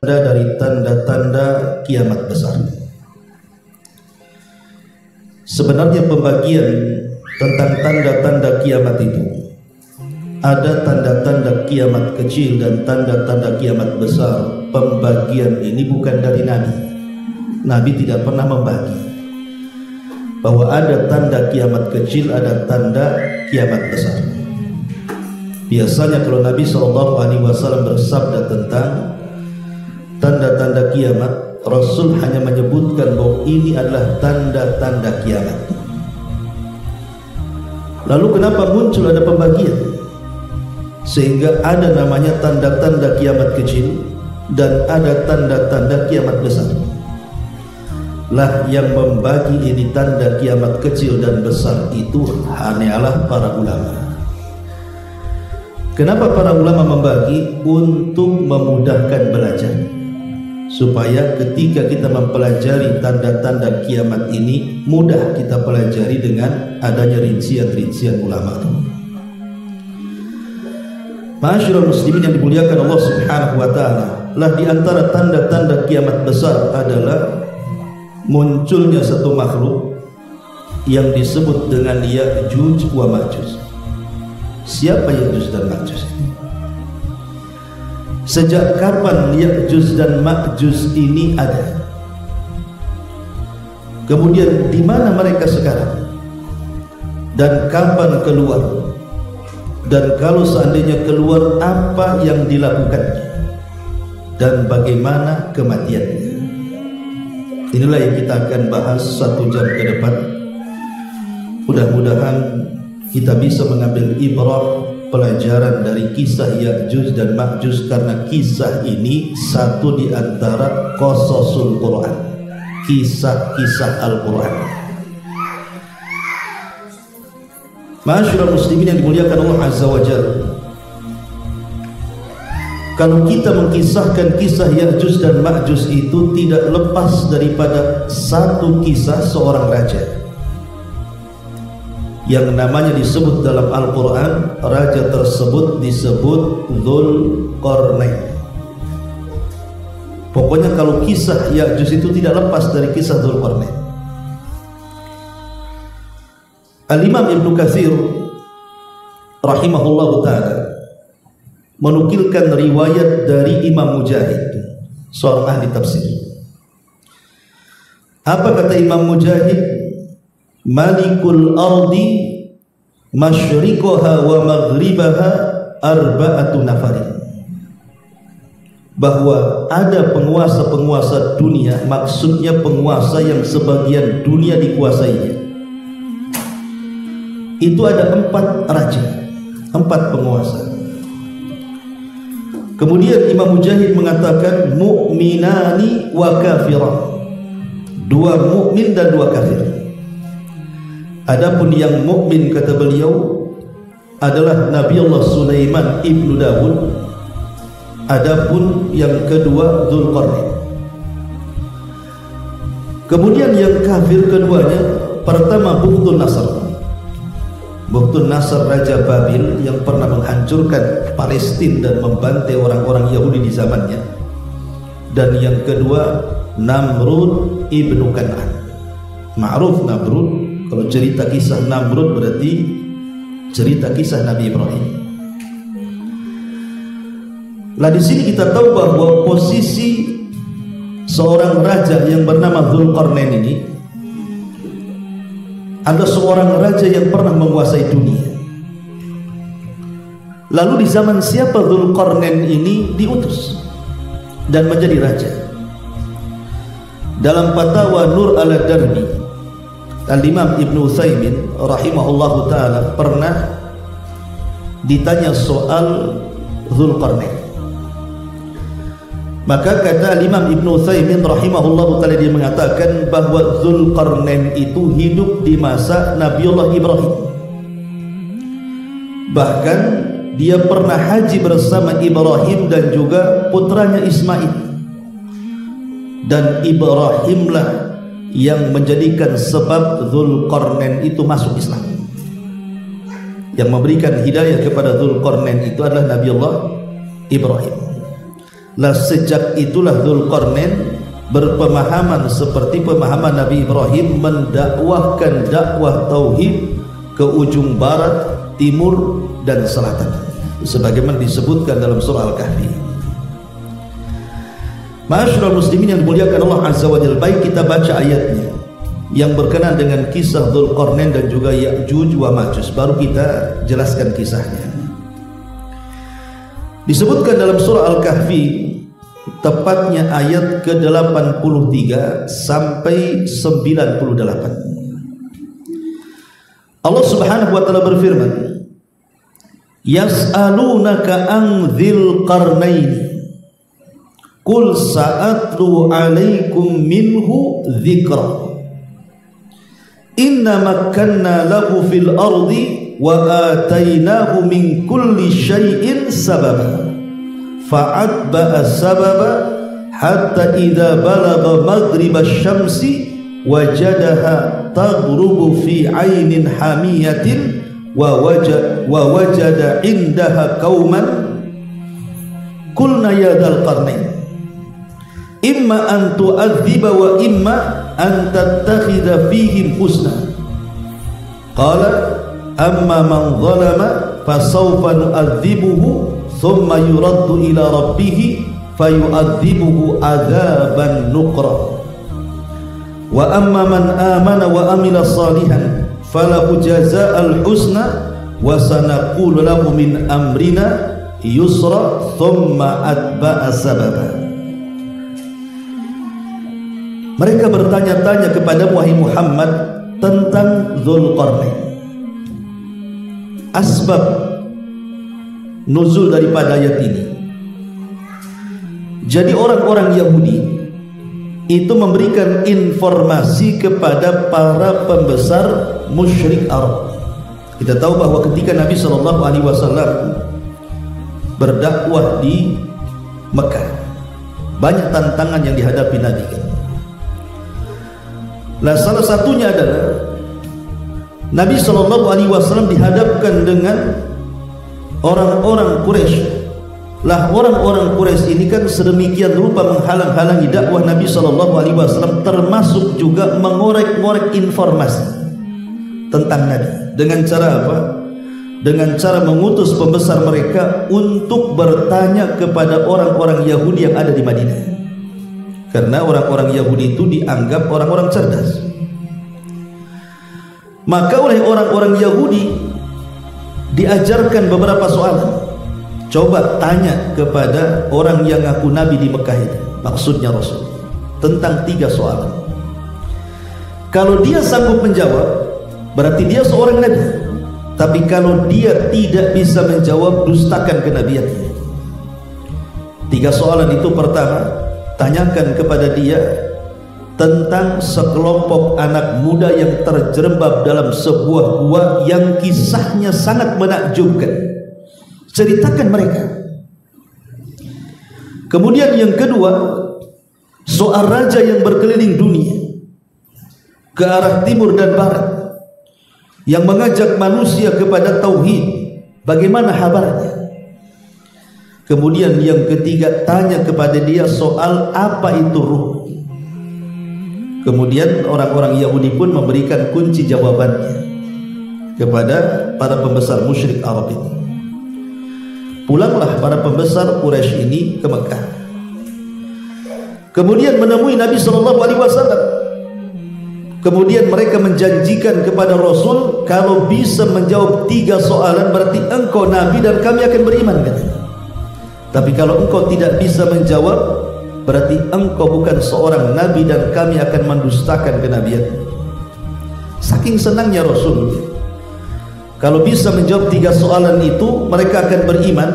dari tanda-tanda kiamat besar. Sebenarnya pembagian tentang tanda-tanda kiamat itu ada tanda-tanda kiamat kecil dan tanda-tanda kiamat besar. Pembagian ini bukan dari Nabi. Nabi tidak pernah membagi bahwa ada tanda kiamat kecil, ada tanda kiamat besar. Biasanya kalau Nabi SAW bersabda tentang tanda-tanda kiamat, Rasul hanya menyebutkan bahwa ini adalah tanda-tanda kiamat. Lalu kenapa muncul ada pembagian? Sehingga ada namanya tanda-tanda kiamat kecil dan ada tanda-tanda kiamat besar. Lah yang membagi ini tanda kiamat kecil dan besar itu hanyalah para ulama. Kenapa para ulama membagi? Untuk memudahkan belajar, supaya ketika kita mempelajari tanda-tanda kiamat ini mudah kita pelajari dengan adanya rincian-rincian ulama. Ma'asyiral muslimin yang dimuliakan Allah Subhanahu wa taala, lah di antara tanda-tanda kiamat besar adalah munculnya satu makhluk yang disebut dengan Ya'juj wa Ma'juj. Siapa Ya'juj dan Ma'juj ini? Sejak kapan Ya'juj dan Ma'juj ini ada? Kemudian di mana mereka sekarang? Dan kapan keluar? Dan kalau seandainya keluar, apa yang dilakukannya? Dan bagaimana kematiannya? Inilah yang kita akan bahas 1 jam ke depan. Mudah-mudahan kita bisa mengambil ibrah, pelajaran dari kisah Ya'juj dan Ma'juj, karena kisah ini satu di antara qasasul Quran, kisah-kisah Al-Quran. Ma'asyiral muslimin yang dimuliakan Allah Azza wa Jalla, kalau kita mengkisahkan kisah Ya'juj dan Ma'juj itu tidak lepas daripada satu kisah seorang raja yang namanya disebut dalam Al-Quran. Raja tersebut disebut Dzulqarnain. Pokoknya kalau kisah Ya'juj itu tidak lepas dari kisah Dzulqarnain. Al-Imam Ibnu Katsir rahimahullahu ta'ala menukilkan riwayat dari Imam Mujahid, seorang ahli tafsir. Apa kata Imam Mujahid? Malikul ardi masyriqaha wa maghribaha arba'atu nafarin. Bahwa ada penguasa-penguasa dunia, maksudnya penguasa yang sebagian dunia dikuasainya. Itu ada 4 raja, 4 penguasa. Kemudian Imam Mujahid mengatakan mu'minani wa kafirah, 2 mukmin dan 2 kafir. Adapun yang mukmin, kata beliau, adalah Nabi Allah Sulaiman ibnu Dawud. Adapun yang kedua Dzulqarnain. Kemudian yang kafir keduanya, pertama Bukhtun Nasr. Bukhtun Nasr Raja Babil yang pernah menghancurkan Palestina dan membantai orang-orang Yahudi di zamannya. Dan yang kedua Namrud ibnu Kan'an. Ma'ruf Namrud. Kalau cerita kisah Namrud berarti cerita kisah Nabi Ibrahim. Lah di sini kita tahu bahwa posisi seorang raja yang bernama Dzulqarnain ini, ada seorang raja yang pernah menguasai dunia. Lalu di zaman siapa Dzulqarnain ini diutus dan menjadi raja? Dalam Fatwa Nur al-Darbi, Al-Imam Ibnu Utsaimin rahimahullahu ta'ala pernah ditanya soal Dzulqarnain. Maka kata Imam Ibnu Utsaimin rahimahullahu ta'ala, dia mengatakan bahwa Dzulqarnain itu hidup di masa Nabiullah Ibrahim. Bahkan dia pernah haji bersama Ibrahim dan juga putranya Ismail. Dan Ibrahimlah yang menjadikan sebab Dzulqarnain itu masuk Islam. Yang memberikan hidayah kepada Dzulqarnain itu adalah Nabiullah Ibrahim. Lah sejak itulah Dzulqarnain berpemahaman seperti pemahaman Nabi Ibrahim, mendakwahkan dakwah tauhid ke ujung barat, timur dan selatan, sebagaimana disebutkan dalam surah Al-Kahfi. Ma'asyiral muslimin yang dimuliakan Allah Azza wa Jalla, baik kita baca ayatnya yang berkenaan dengan kisah Dzulqarnain dan juga Ya'juj wa Ma'juj, baru kita jelaskan kisahnya. Disebutkan dalam surah Al-Kahfi, tepatnya ayat ke-83 sampai 98. Allah Subhanahu wa taala berfirman, yas'alunaka an dzil qarnain qul sa'atlu 'alaikum minhu dzikra inna makkanna lahu fil ardi wa atainahu min kulli syai'in sababa fa'atba'a sababa hatta idza balagha maghrib asy-syamsi wajadaha taghrubu fi 'ainin hamiyatin wa wajada 'indaha qauman qulna ya dzal qarnain imma an tu'adziba wa imma an tattakhidha fihim husna qala amma man zalama fasawfa nu'adzibuhu thumma yuraddu ila rabbih fayu'adzibuhu adzaban nuqra wa amma man amana wa amila salihan falahu jazaa'al husna wa sanaqulu lahu min amrina yusra thumma atba'a sababa. Mereka bertanya-tanya kepada wahai Muhammad tentang Dzulqarnain, asbab nuzul daripada ayat ini. Jadi orang-orang Yahudi itu memberikan informasi kepada para pembesar musyrik Arab. Kita tahu bahwa ketika Nabi SAW berdakwah di Mekah, banyak tantangan yang dihadapi Nabi. Nah, salah satunya adalah Nabi SAW dihadapkan dengan orang-orang Quraisy. Lah orang-orang Quraisy ini kan sedemikian rupa menghalang-halangi dakwah Nabi SAW, termasuk juga mengorek-ngorek informasi tentang Nabi. Dengan cara apa? Dengan cara mengutus pembesar mereka untuk bertanya kepada orang-orang Yahudi yang ada di Madinah. Karena orang-orang Yahudi itu dianggap orang-orang cerdas. Maka oleh orang-orang Yahudi diajarkan beberapa soalan. Coba tanya kepada orang yang ngaku Nabi di Mekah itu, maksudnya Rasul, tentang 3 soalan. Kalau dia sanggup menjawab, berarti dia seorang Nabi. Tapi kalau dia tidak bisa menjawab, dustakan kenabiannya. 3 soalan itu: pertama, tanyakan kepada dia tentang sekelompok anak muda yang terjerembab dalam sebuah gua yang kisahnya sangat menakjubkan. Ceritakan mereka. Kemudian yang kedua, soal raja yang berkeliling dunia ke arah timur dan barat yang mengajak manusia kepada tauhid, bagaimana kabarnya? Kemudian yang ketiga, tanya kepada dia soal apa itu ruh. Kemudian orang-orang Yahudi pun memberikan kunci jawabannya kepada para pembesar musyrik Arab itu. Pulanglah para pembesar Quraisy ini ke Mekah. Kemudian menemui Nabi SAW. Kemudian mereka menjanjikan kepada Rasul, kalau bisa menjawab 3 soalan berarti engkau Nabi dan kami akan beriman, katanya. Tapi kalau engkau tidak bisa menjawab, berarti engkau bukan seorang Nabi dan kami akan mendustakan kenabian. Saking senangnya Rasul, kalau bisa menjawab 3 soalan itu, mereka akan beriman.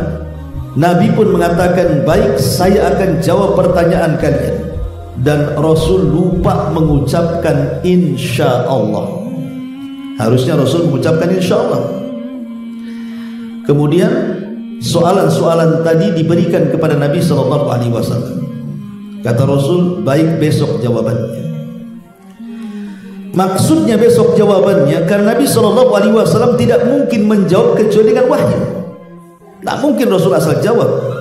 Nabi pun mengatakan, baik, saya akan jawab pertanyaan kalian. Dan Rasul lupa mengucapkan insya Allah. Harusnya Rasul mengucapkan insya Allah. Kemudian soalan-soalan tadi diberikan kepada Nabi SAW. Kata Rasul, baik, besok jawabannya. Maksudnya besok jawabannya karena Nabi SAW tidak mungkin menjawab kecuali dengan wahyu. Tak mungkin Rasul asal jawab.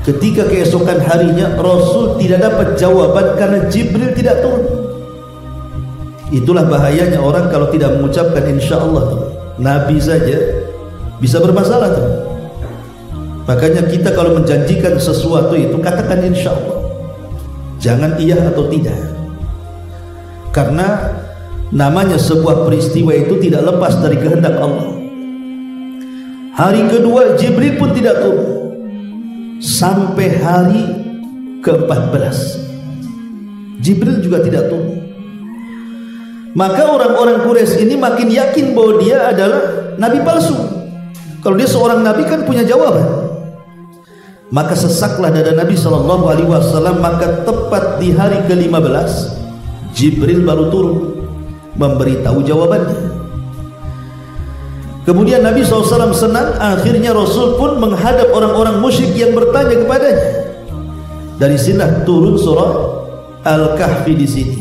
Ketika keesokan harinya Rasul tidak dapat jawaban karena Jibril tidak turun. Itulah bahayanya orang kalau tidak mengucapkan insya-Allah. Nabi saja bisa bermasalah tuh. Makanya kita kalau menjanjikan sesuatu itu katakan insya-Allah. Jangan iya atau tidak. Karena namanya sebuah peristiwa itu tidak lepas dari kehendak Allah. Hari kedua Jibril pun tidak turun sampai hari ke-14. Jibril juga tidak turun. Maka orang-orang Quraisy ini makin yakin bahwa dia adalah nabi palsu. Kalau dia seorang nabi kan punya jawaban. Maka sesaklah dada Nabi SAW. Maka tepat di hari ke-15 Jibril baru turun memberitahu jawabannya. Kemudian Nabi SAW senang. Akhirnya Rasul pun menghadap orang-orang musyrik yang bertanya kepadanya. Dari sini turun surah Al-Kahfi di sini.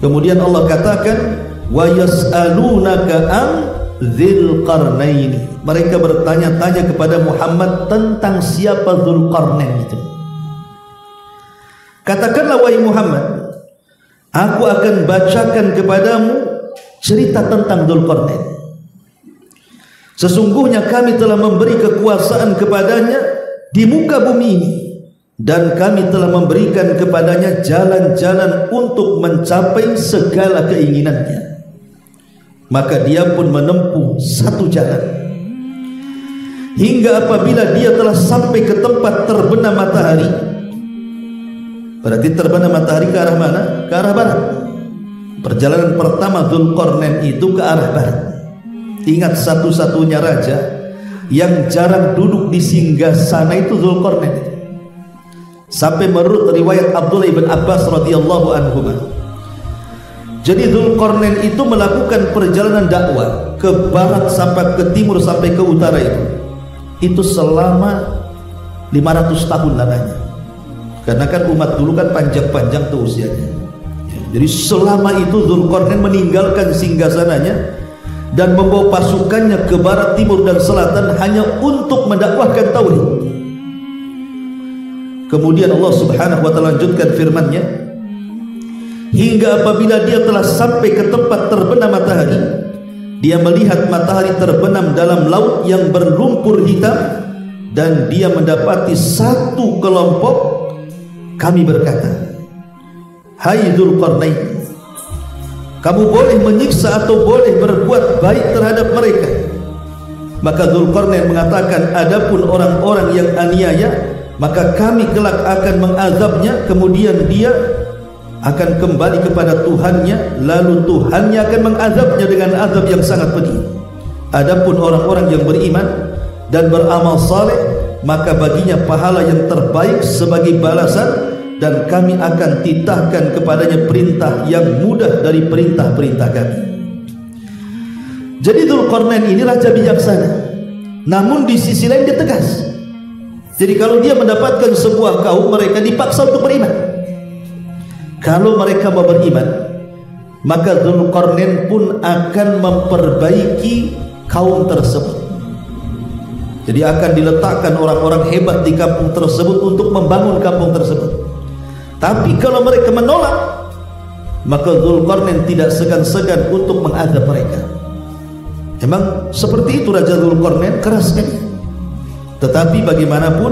Kemudian Allah katakan, wa yas'alunaka an dzil qarnaini. Mereka bertanya-tanya kepada Muhammad tentang siapa Dzulqarnain itu. Katakanlah wahai Muhammad, aku akan bacakan kepadamu cerita tentang Dzulqarnain. Sesungguhnya kami telah memberi kekuasaan kepadanya di muka bumi ini, dan kami telah memberikan kepadanya jalan-jalan untuk mencapai segala keinginannya. Maka dia pun menempuh satu jalan hingga apabila dia telah sampai ke tempat terbenam matahari. Berarti terbenam matahari ke arah mana? Ke arah barat. Perjalanan pertama Dzulqarnain itu ke arah barat. Ingat, satu-satunya raja yang jarang duduk di singgasana itu Dzulqarnain. Sampai menurut riwayat Abdullah ibn Abbas radhiyallahu anhu, jadi Dzulqarnain itu melakukan perjalanan dakwah ke barat sampai ke timur sampai ke utara itu selama 500 tahun lamanya. Karena kan umat dulu kan panjang-panjang tuh usianya. Jadi selama itu Dzulqarnain meninggalkan singgasananya dan membawa pasukannya ke barat, timur dan selatan hanya untuk mendakwahkan tauhid. Kemudian Allah Subhanahu wa taala lanjutkan firman-Nya, hingga apabila dia telah sampai ke tempat terbenam matahari, dia melihat matahari terbenam dalam laut yang berlumpur hitam, dan dia mendapati satu kelompok. Kami berkata, hai Dzulqarnain, kamu boleh menyiksa atau boleh berbuat baik terhadap mereka. Maka Dzulqarnain mengatakan, adapun orang-orang yang aniaya, maka kami kelak akan mengazabnya, kemudian dia akan kembali kepada Tuhannya, lalu Tuhannya akan mengazabnya dengan azab yang sangat pedih. Adapun orang-orang yang beriman dan beramal saleh, maka baginya pahala yang terbaik sebagai balasan, dan kami akan titahkan kepadanya perintah yang mudah dari perintah-perintah kami. Jadi Dzulqarnain ini raja bijaksana, namun di sisi lain dia tegas. Jadi kalau dia mendapatkan sebuah kaum, mereka dipaksa untuk beriman. Kalau mereka mau beriman, maka Dzulqarnain pun akan memperbaiki kaum tersebut. Jadi akan diletakkan orang-orang hebat di kampung tersebut untuk membangun kampung tersebut. Tapi kalau mereka menolak, maka Dzulqarnain tidak segan-segan untuk mengazab mereka. Memang seperti itu Raja Dzulqarnain, keras sekali. Tetapi bagaimanapun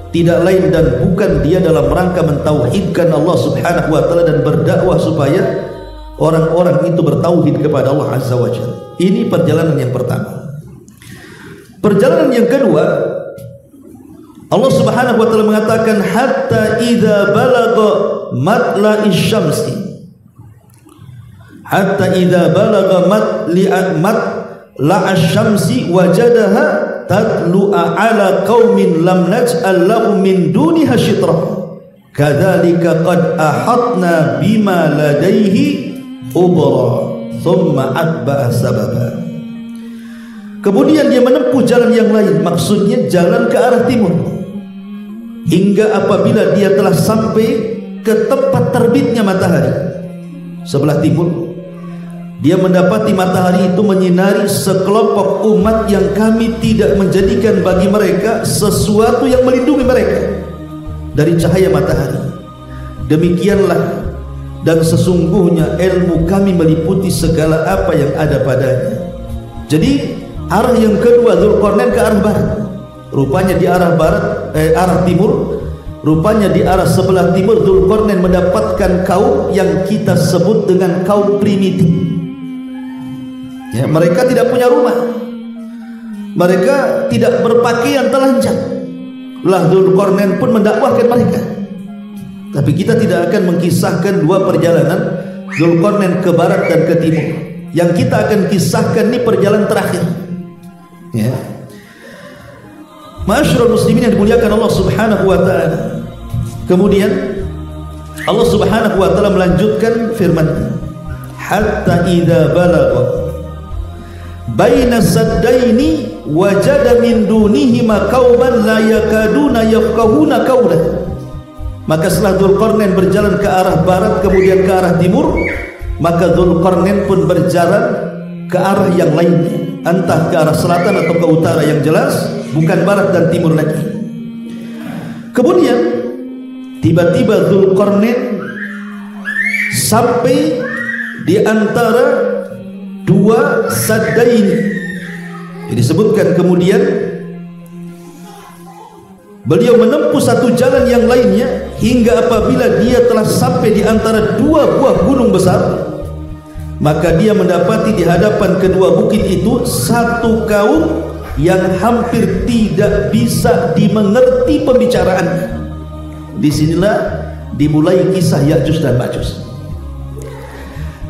tidak lain dan bukan dia dalam rangka mentauhidkan Allah Subhanahu wa taala dan berdakwah supaya orang-orang itu bertauhid kepada Allah Azza wa Jalla. Ini perjalanan yang pertama. Perjalanan yang kedua, Allah Subhanahu wa taala mengatakan, hatta idza balagha matla'is syamsi, hatta idza balagha matla'as syamsi wajadaha tatlu'a ala qaumin lam naj'al lahum min duniha syitra kadzalika qad ahatna bima ladaihi ubra thumma atba'a sababa. Kemudian dia menempuh jalan yang lain, maksudnya jalan ke arah timur, hingga apabila dia telah sampai ke tempat terbitnya matahari sebelah timur, dia mendapati matahari itu menyinari sekelompok umat yang kami tidak menjadikan bagi mereka sesuatu yang melindungi mereka dari cahaya matahari. Demikianlah dan sesungguhnya ilmu kami meliputi segala apa yang ada padanya. Jadi arah yang kedua Dzulqarnain ke arah barat. Rupanya di arah barat, arah timur. Rupanya di arah sebelah timur Dzulqarnain mendapatkan kaum yang kita sebut dengan kaum primitif. Ya, mereka tidak punya rumah. Mereka tidak berpakaian telanjang. Lah Dzulqarnain pun mendakwahkan mereka. Tapi kita tidak akan mengkisahkan dua perjalanan Dzulqarnain ke barat dan ke timur. Yang kita akan kisahkan ini perjalanan terakhir. Ya. Ma'asyiral muslimin yang dimuliakan Allah Subhanahu wa taala. Kemudian Allah Subhanahu wa taala melanjutkan firman-Nya, hatta idza balagha baina saddaini wajada min dunihima qauman la yakaduna yafqahuna qawlan. Maka setelah Dzulqarnain berjalan ke arah barat kemudian ke arah timur, maka Dzulqarnain pun berjalan ke arah yang lainnya, entah ke arah selatan atau ke utara, yang jelas bukan barat dan timur lagi. Kemudian tiba-tiba Dzulqarnain sampai di antara dua saddain. Jadi disebutkan kemudian beliau menempuh satu jalan yang lainnya hingga apabila dia telah sampai di antara dua buah gunung besar, maka dia mendapati di hadapan kedua bukit itu satu kaum yang hampir tidak bisa dimengerti pembicaraannya. Disinilah dimulai kisah Ya'juj dan Ma'juj.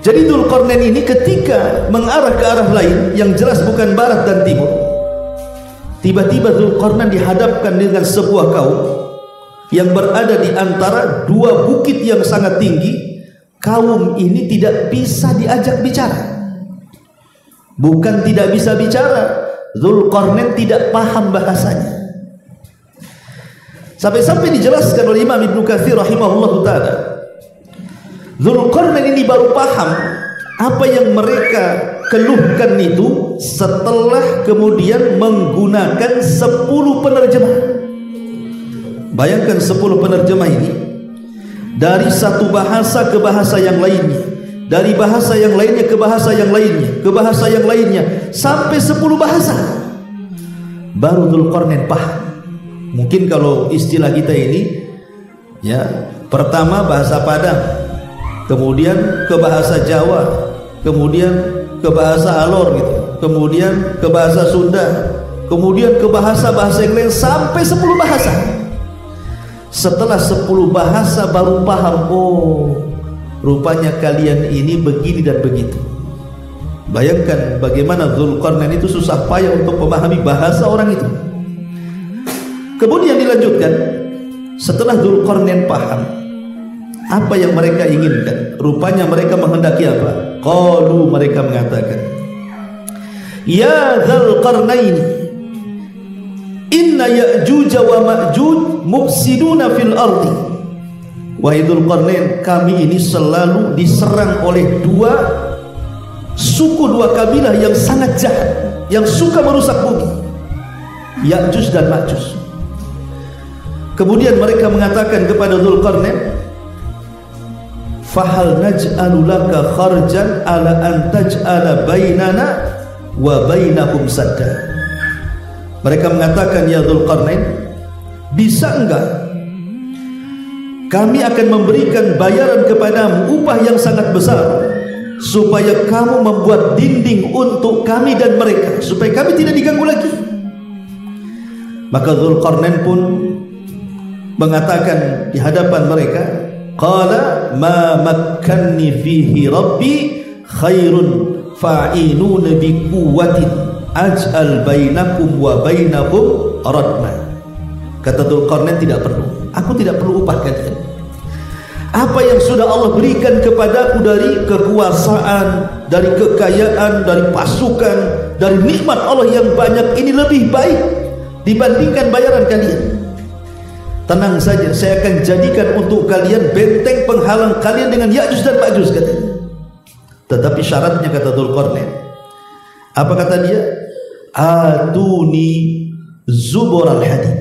Jadi Dzulqarnain ini ketika mengarah ke arah lain yang jelas bukan barat dan timur, tiba-tiba Dzulqarnain dihadapkan dengan sebuah kaum yang berada di antara dua bukit yang sangat tinggi. Kaum ini tidak bisa diajak bicara. Bukan tidak bisa bicara, Dzulqarnain tidak paham bahasanya. Sampai-sampai dijelaskan oleh Imam Ibnu Katsir rahimahullahu taala, Dzulqarnain ini baru paham apa yang mereka keluhkan itu setelah kemudian menggunakan 10 penerjemah. Bayangkan 10 penerjemah ini, dari satu bahasa ke bahasa yang lainnya, dari bahasa yang lainnya ke bahasa yang lainnya, ke bahasa yang lainnya, sampai 10 bahasa. Baru Dzulqarnain paham. Mungkin kalau istilah kita ini, ya, pertama bahasa Padang, kemudian ke bahasa Jawa, kemudian ke bahasa Alor gitu, kemudian ke bahasa Sunda, kemudian ke bahasa-bahasa yang lain sampai 10 bahasa. Setelah 10 bahasa baru paham, oh, rupanya kalian ini begini dan begitu. Bayangkan bagaimana Dzulqarnain itu susah payah untuk memahami bahasa orang itu. Kemudian dilanjutkan, setelah Dzulqarnain paham apa yang mereka inginkan, rupanya mereka menghendaki apa? Qalu, mereka mengatakan, ya Dzulqarnain, inna Ya'juj wa Ma'juj mufsiduna fil ardi. Wahai Dzulqarnain, kami ini selalu diserang oleh dua suku, dua kabilah yang sangat jahat, yang suka merusak bumi, Ya'juj dan Ma'juj. Kemudian mereka mengatakan kepada Dzulqarnain, fahal naj'alu laka kharjan ala an taj'ala bainana wa bainahum sadda. Mereka mengatakan, ya Dzulqarnain, bisa enggak kami akan memberikan bayaran kepadamu, upah yang sangat besar, supaya kamu membuat dinding untuk kami dan mereka, supaya kami tidak diganggu lagi. Maka Dzulqarnain pun mengatakan di hadapan mereka, qala ma makkanni fihi rabbi khairun fa'inun bi quwwatin aj'al bainakum wa bainahum radma. Kata Dzulqarnain, tidak perlu, aku tidak perlu upah kalian. Apa yang sudah Allah berikan kepadaku dari kekuasaan, dari kekayaan, dari pasukan, dari nikmat Allah yang banyak, ini lebih baik dibandingkan bayaran kalian. Tenang saja, saya akan jadikan untuk kalian benteng penghalang kalian dengan Ya'juj dan Ma'juj, katanya. Tetapi syaratnya, kata Dzulqarnain, apa kata dia? Atuni zubural hadid,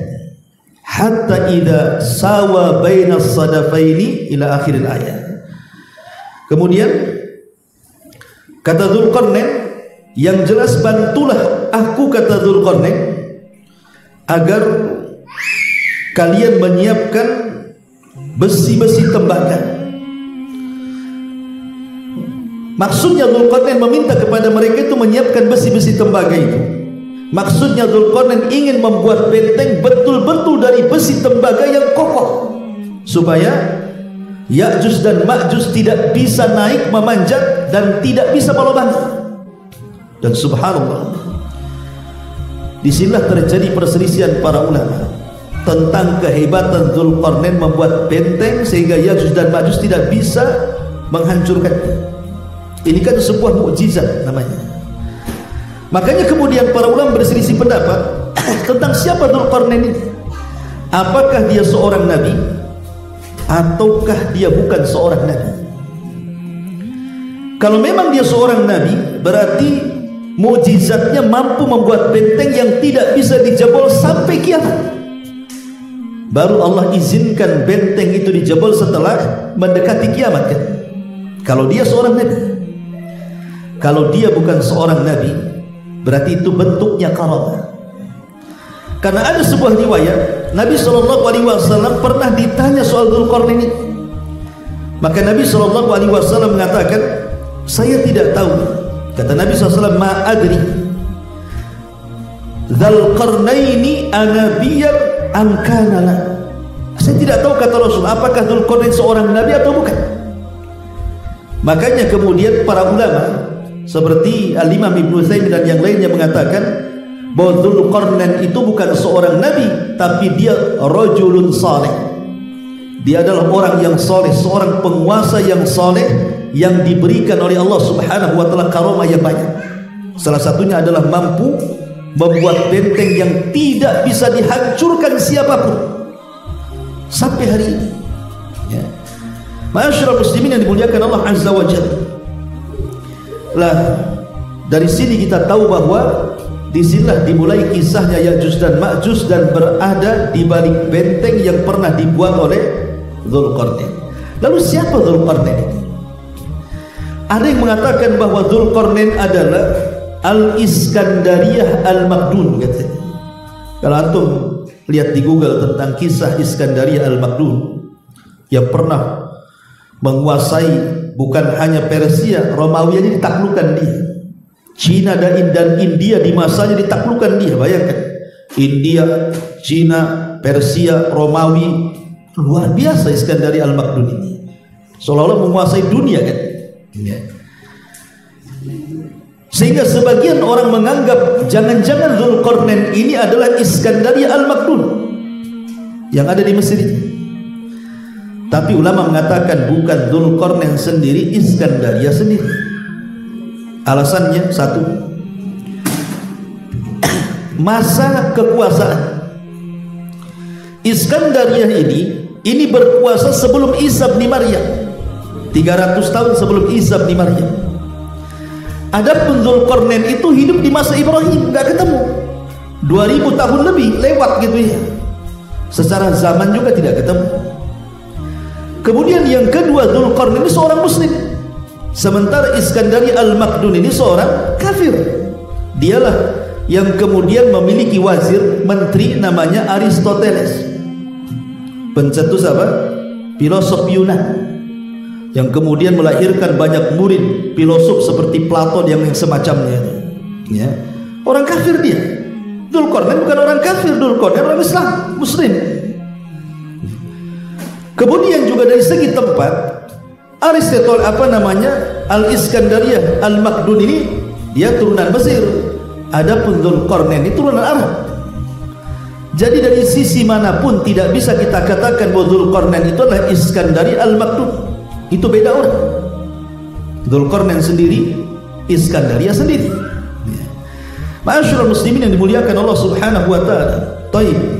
hatta idza sawa bainas sadafaini ila akhir ayat. Kemudian kata Dzulqarnain, yang jelas bantulah aku, kata Dzulqarnain, agar kalian menyiapkan besi-besi tembaga. Maksudnya Dzulqarnain meminta kepada mereka itu menyiapkan besi-besi tembaga itu. Maksudnya Dzulqarnain ingin membuat benteng betul-betul dari besi tembaga yang kokoh, supaya Ya'juj dan Ma'juj tidak bisa naik memanjat dan tidak bisa melobangi. Dan subhanallah, disinilah terjadi perselisihan para ulama tentang kehebatan Dzulqarnain membuat benteng sehingga Ya'juj dan Ma'juj tidak bisa menghancurkannya. Ini kan sebuah mukjizat namanya. Makanya kemudian para ulama berselisih pendapat tentang siapa Dzulqarnain ini. Apakah dia seorang nabi ataukah dia bukan seorang nabi? Kalau memang dia seorang nabi, berarti mukjizatnya mampu membuat benteng yang tidak bisa dijebol sampai kiamat. Baru Allah izinkan benteng itu dijebol setelah mendekati kiamat kan? Kalau dia seorang nabi. Kalau dia bukan seorang nabi, berarti itu bentuknya karamah. Karena ada sebuah riwayat Nabi SAW pernah ditanya soal Dzulqarnain ini. Maka Nabi SAW mengatakan, saya tidak tahu. Kata Nabi SAW, ma adri Dzulqarnaini anabiyan am kana la. Saya tidak tahu, kata Rasul, apakah Dzulqarnain seorang nabi atau bukan. Makanya kemudian para ulama seperti Al-Imam Ibnu Utsaimin dan yang lainnya mengatakan bahwa Dzulqarnain itu bukan seorang nabi, tapi dia rajulun saleh. Dia adalah orang yang saleh, seorang penguasa yang saleh yang diberikan oleh Allah Subhanahu wa taala karamah yang banyak. Salah satunya adalah mampu membuat benteng yang tidak bisa dihancurkan siapapun sampai hari ini. Ya. Ma'asyiral muslimin yang dimuliakan Allah Azza wa Jalla. Lah, dari sini kita tahu bahwa disinilah dimulai kisahnya Ya'juj dan Ma'juj dan berada di balik benteng yang pernah dibuat oleh Dzulqarnain. Lalu siapa Dzulqarnain ini? Ada yang mengatakan bahwa Dzulqarnain adalah Al-Iskandariyah Al-Makdun katanya. Kalau antum lihat di Google tentang kisah Iskandariyah Al-Makdun yang pernah menguasai bukan hanya Persia, Romawi aja ditaklukkan dia. Cina dan India di masanya ditaklukkan dia. Bayangkan, India, Cina, Persia, Romawi, luar biasa Iskandari Al-Makdun ini. Seolah-olah menguasai dunia kan. Ya. Sehingga sebagian orang menganggap jangan-jangan Dzulqarnain ini adalah Iskandari Al-Makdun yang ada di Mesir. Tapi ulama mengatakan bukan Dzulqarnain sendiri, Iskandaria sendiri. Alasannya satu, masa kekuasaan. Iskandariyah ini berkuasa sebelum Isa bin Maryam, 300 tahun sebelum Isa bin Maryam. Adapun Dzulqarnain itu hidup di masa Ibrahim, nggak ketemu, 2000 tahun lebih lewat gitu ya. Secara zaman juga tidak ketemu. Kemudian yang kedua, Dzulqarnain ini seorang muslim, sementara Iskandari Al-Makdun ini seorang kafir. Dialah yang kemudian memiliki wazir menteri namanya Aristoteles, pencetus apa? Filosof Yunan, yang kemudian melahirkan banyak murid filosof seperti Plato yang semacamnya. Ya, orang kafir dia. Dzulqarnain bukan orang kafir, Dzulqarnain orang Islam, muslim. Kemudian juga dari segi tempat, Aristoteles Al-Iskandariyah Al-Makdun ini dia turunan Mesir. Adapun Dzulqarnain ini turunan Arab. Jadi dari sisi manapun tidak bisa kita katakan bahwa Dzulqarnain itu adalah Iskandari Al-Makdun. Itu beda orang. Dzulqarnain sendiri, Iskandariyah sendiri. Ma'asyiral muslimin yang dimuliakan Allah Subhanahu wa taala. Baik.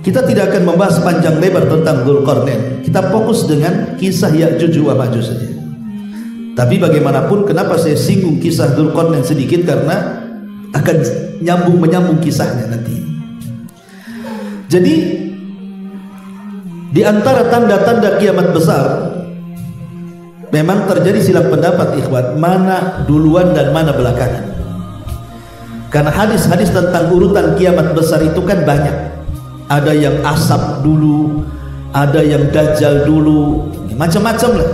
Kita tidak akan membahas panjang lebar tentang Dzulqarnain. Kita fokus dengan kisah Ya'juj wa Ma'juj saja. Tapi bagaimanapun, kenapa saya singgung kisah Dzulqarnain sedikit, karena akan menyambung kisahnya nanti. Jadi di antara tanda-tanda kiamat besar memang terjadi silang pendapat ikhwan, mana duluan dan mana belakangan. Karena hadis-hadis tentang urutan kiamat besar itu kan banyak. Ada yang asap dulu, ada yang dajjal dulu, macam-macam lah.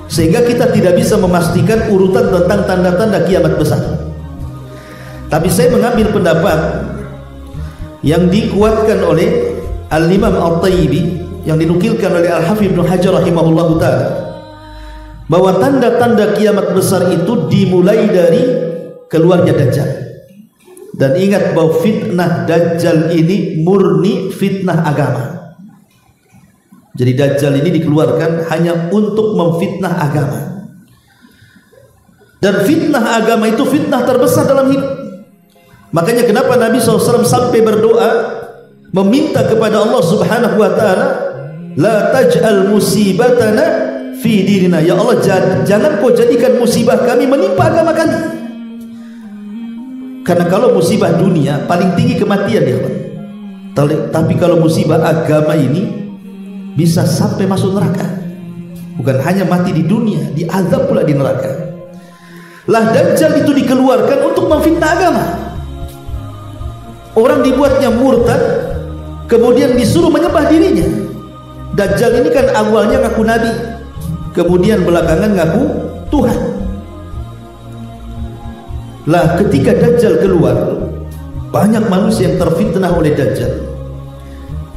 Sehingga kita tidak bisa memastikan urutan tentang tanda-tanda kiamat besar. Tapi saya mengambil pendapat yang dikuatkan oleh Al-Imam At-Tayyibi, yang dinukilkan oleh Al-Hafidz Ibnu Hajar rahimahullahu ta'ala, bahwa tanda-tanda kiamat besar itu dimulai dari keluarnya Dajjal. Dan ingat bahwa fitnah Dajjal ini murni fitnah agama. Jadi Dajjal ini dikeluarkan hanya untuk memfitnah agama. Dan fitnah agama itu fitnah terbesar dalam hidup. Makanya kenapa Nabi SAW sampai berdoa meminta kepada Allah Subhanahu wa ta'ala, la taj'al musibatana fi dinina. Ya Allah, jangan kau jadikan musibah kami menimpa agama kami. Karena kalau musibah dunia paling tinggi kematian ya, tapi kalau musibah agama ini bisa sampai masuk neraka. Bukan hanya mati di dunia, diazab pula di neraka. Lah Dajjal itu dikeluarkan untuk memfitnah agama. Orang dibuatnya murtad, kemudian disuruh menyembah dirinya. Dajjal ini kan awalnya ngaku nabi, kemudian belakangan ngaku Tuhan. Lah ketika Dajjal keluar, banyak manusia yang terfitnah oleh Dajjal.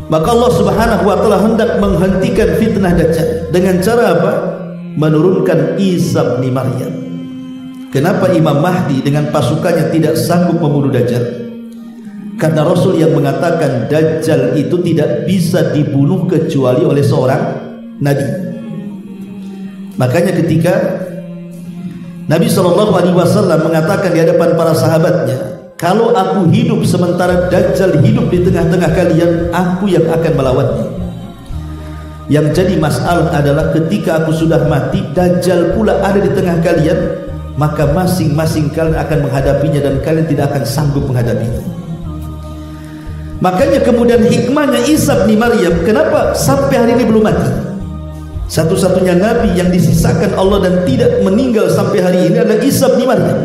Maka Allah Subhanahu wa ta'ala hendak menghentikan fitnah Dajjal dengan cara apa? Menurunkan Isa bin Maryam. Kenapa Imam Mahdi dengan pasukannya tidak sanggup membunuh Dajjal? Karena Rasul yang mengatakan Dajjal itu tidak bisa dibunuh kecuali oleh seorang nabi. Makanya ketika Nabi SAW mengatakan di hadapan para sahabatnya, kalau aku hidup sementara Dajjal hidup di tengah-tengah kalian, aku yang akan melawannya. Yang jadi masalah adalah ketika aku sudah mati, Dajjal pula ada di tengah kalian, maka masing-masing kalian akan menghadapinya dan kalian tidak akan sanggup menghadapinya. Makanya kemudian hikmahnya Isa bin Maryam, kenapa sampai hari ini belum mati? Satu-satunya nabi yang disisakan Allah dan tidak meninggal sampai hari ini adalah Isa bin Maryam.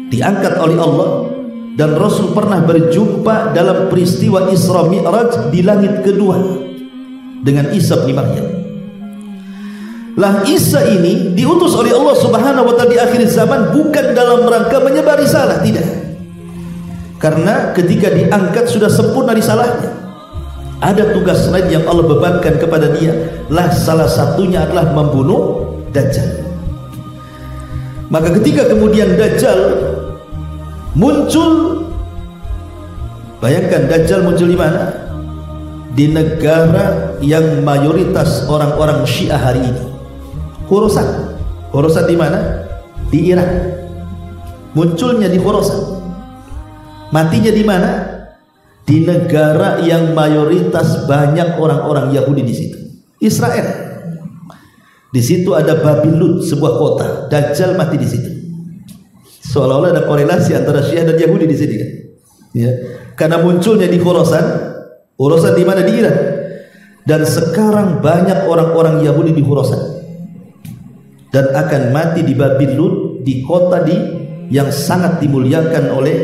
Diangkat oleh Allah, dan Rasul pernah berjumpa dalam peristiwa Isra Mi'raj di langit kedua dengan Isa bin Maryam. Lah Isa ini diutus oleh Allah Subhanahu wa ta'ala di akhir zaman bukan dalam rangka menyebar risalah, tidak. Karena ketika diangkat sudah sempurna risalahnya. Ada tugas lain yang Allah bebankan kepada dia. Lah salah satunya adalah membunuh Dajjal. Maka ketika kemudian Dajjal muncul, bayangkan Dajjal muncul di mana? Di negara yang mayoritas orang-orang Syiah hari ini, Khorasan. Khorasan di mana? Di Irak. Munculnya di Khorasan. Matinya di mana? Di negara yang mayoritas banyak orang-orang Yahudi di situ, Israel. Di situ ada Babilon, sebuah kota. Dajjal mati di situ. Seolah-olah ada korelasi antara Syiah dan Yahudi di sini kan? Ya. Karena munculnya di Khorasan. Khorasan di mana? Di Iran. Dan sekarang banyak orang-orang Yahudi di Khorasan. Dan akan mati di Babilon, di kota yang sangat dimuliakan oleh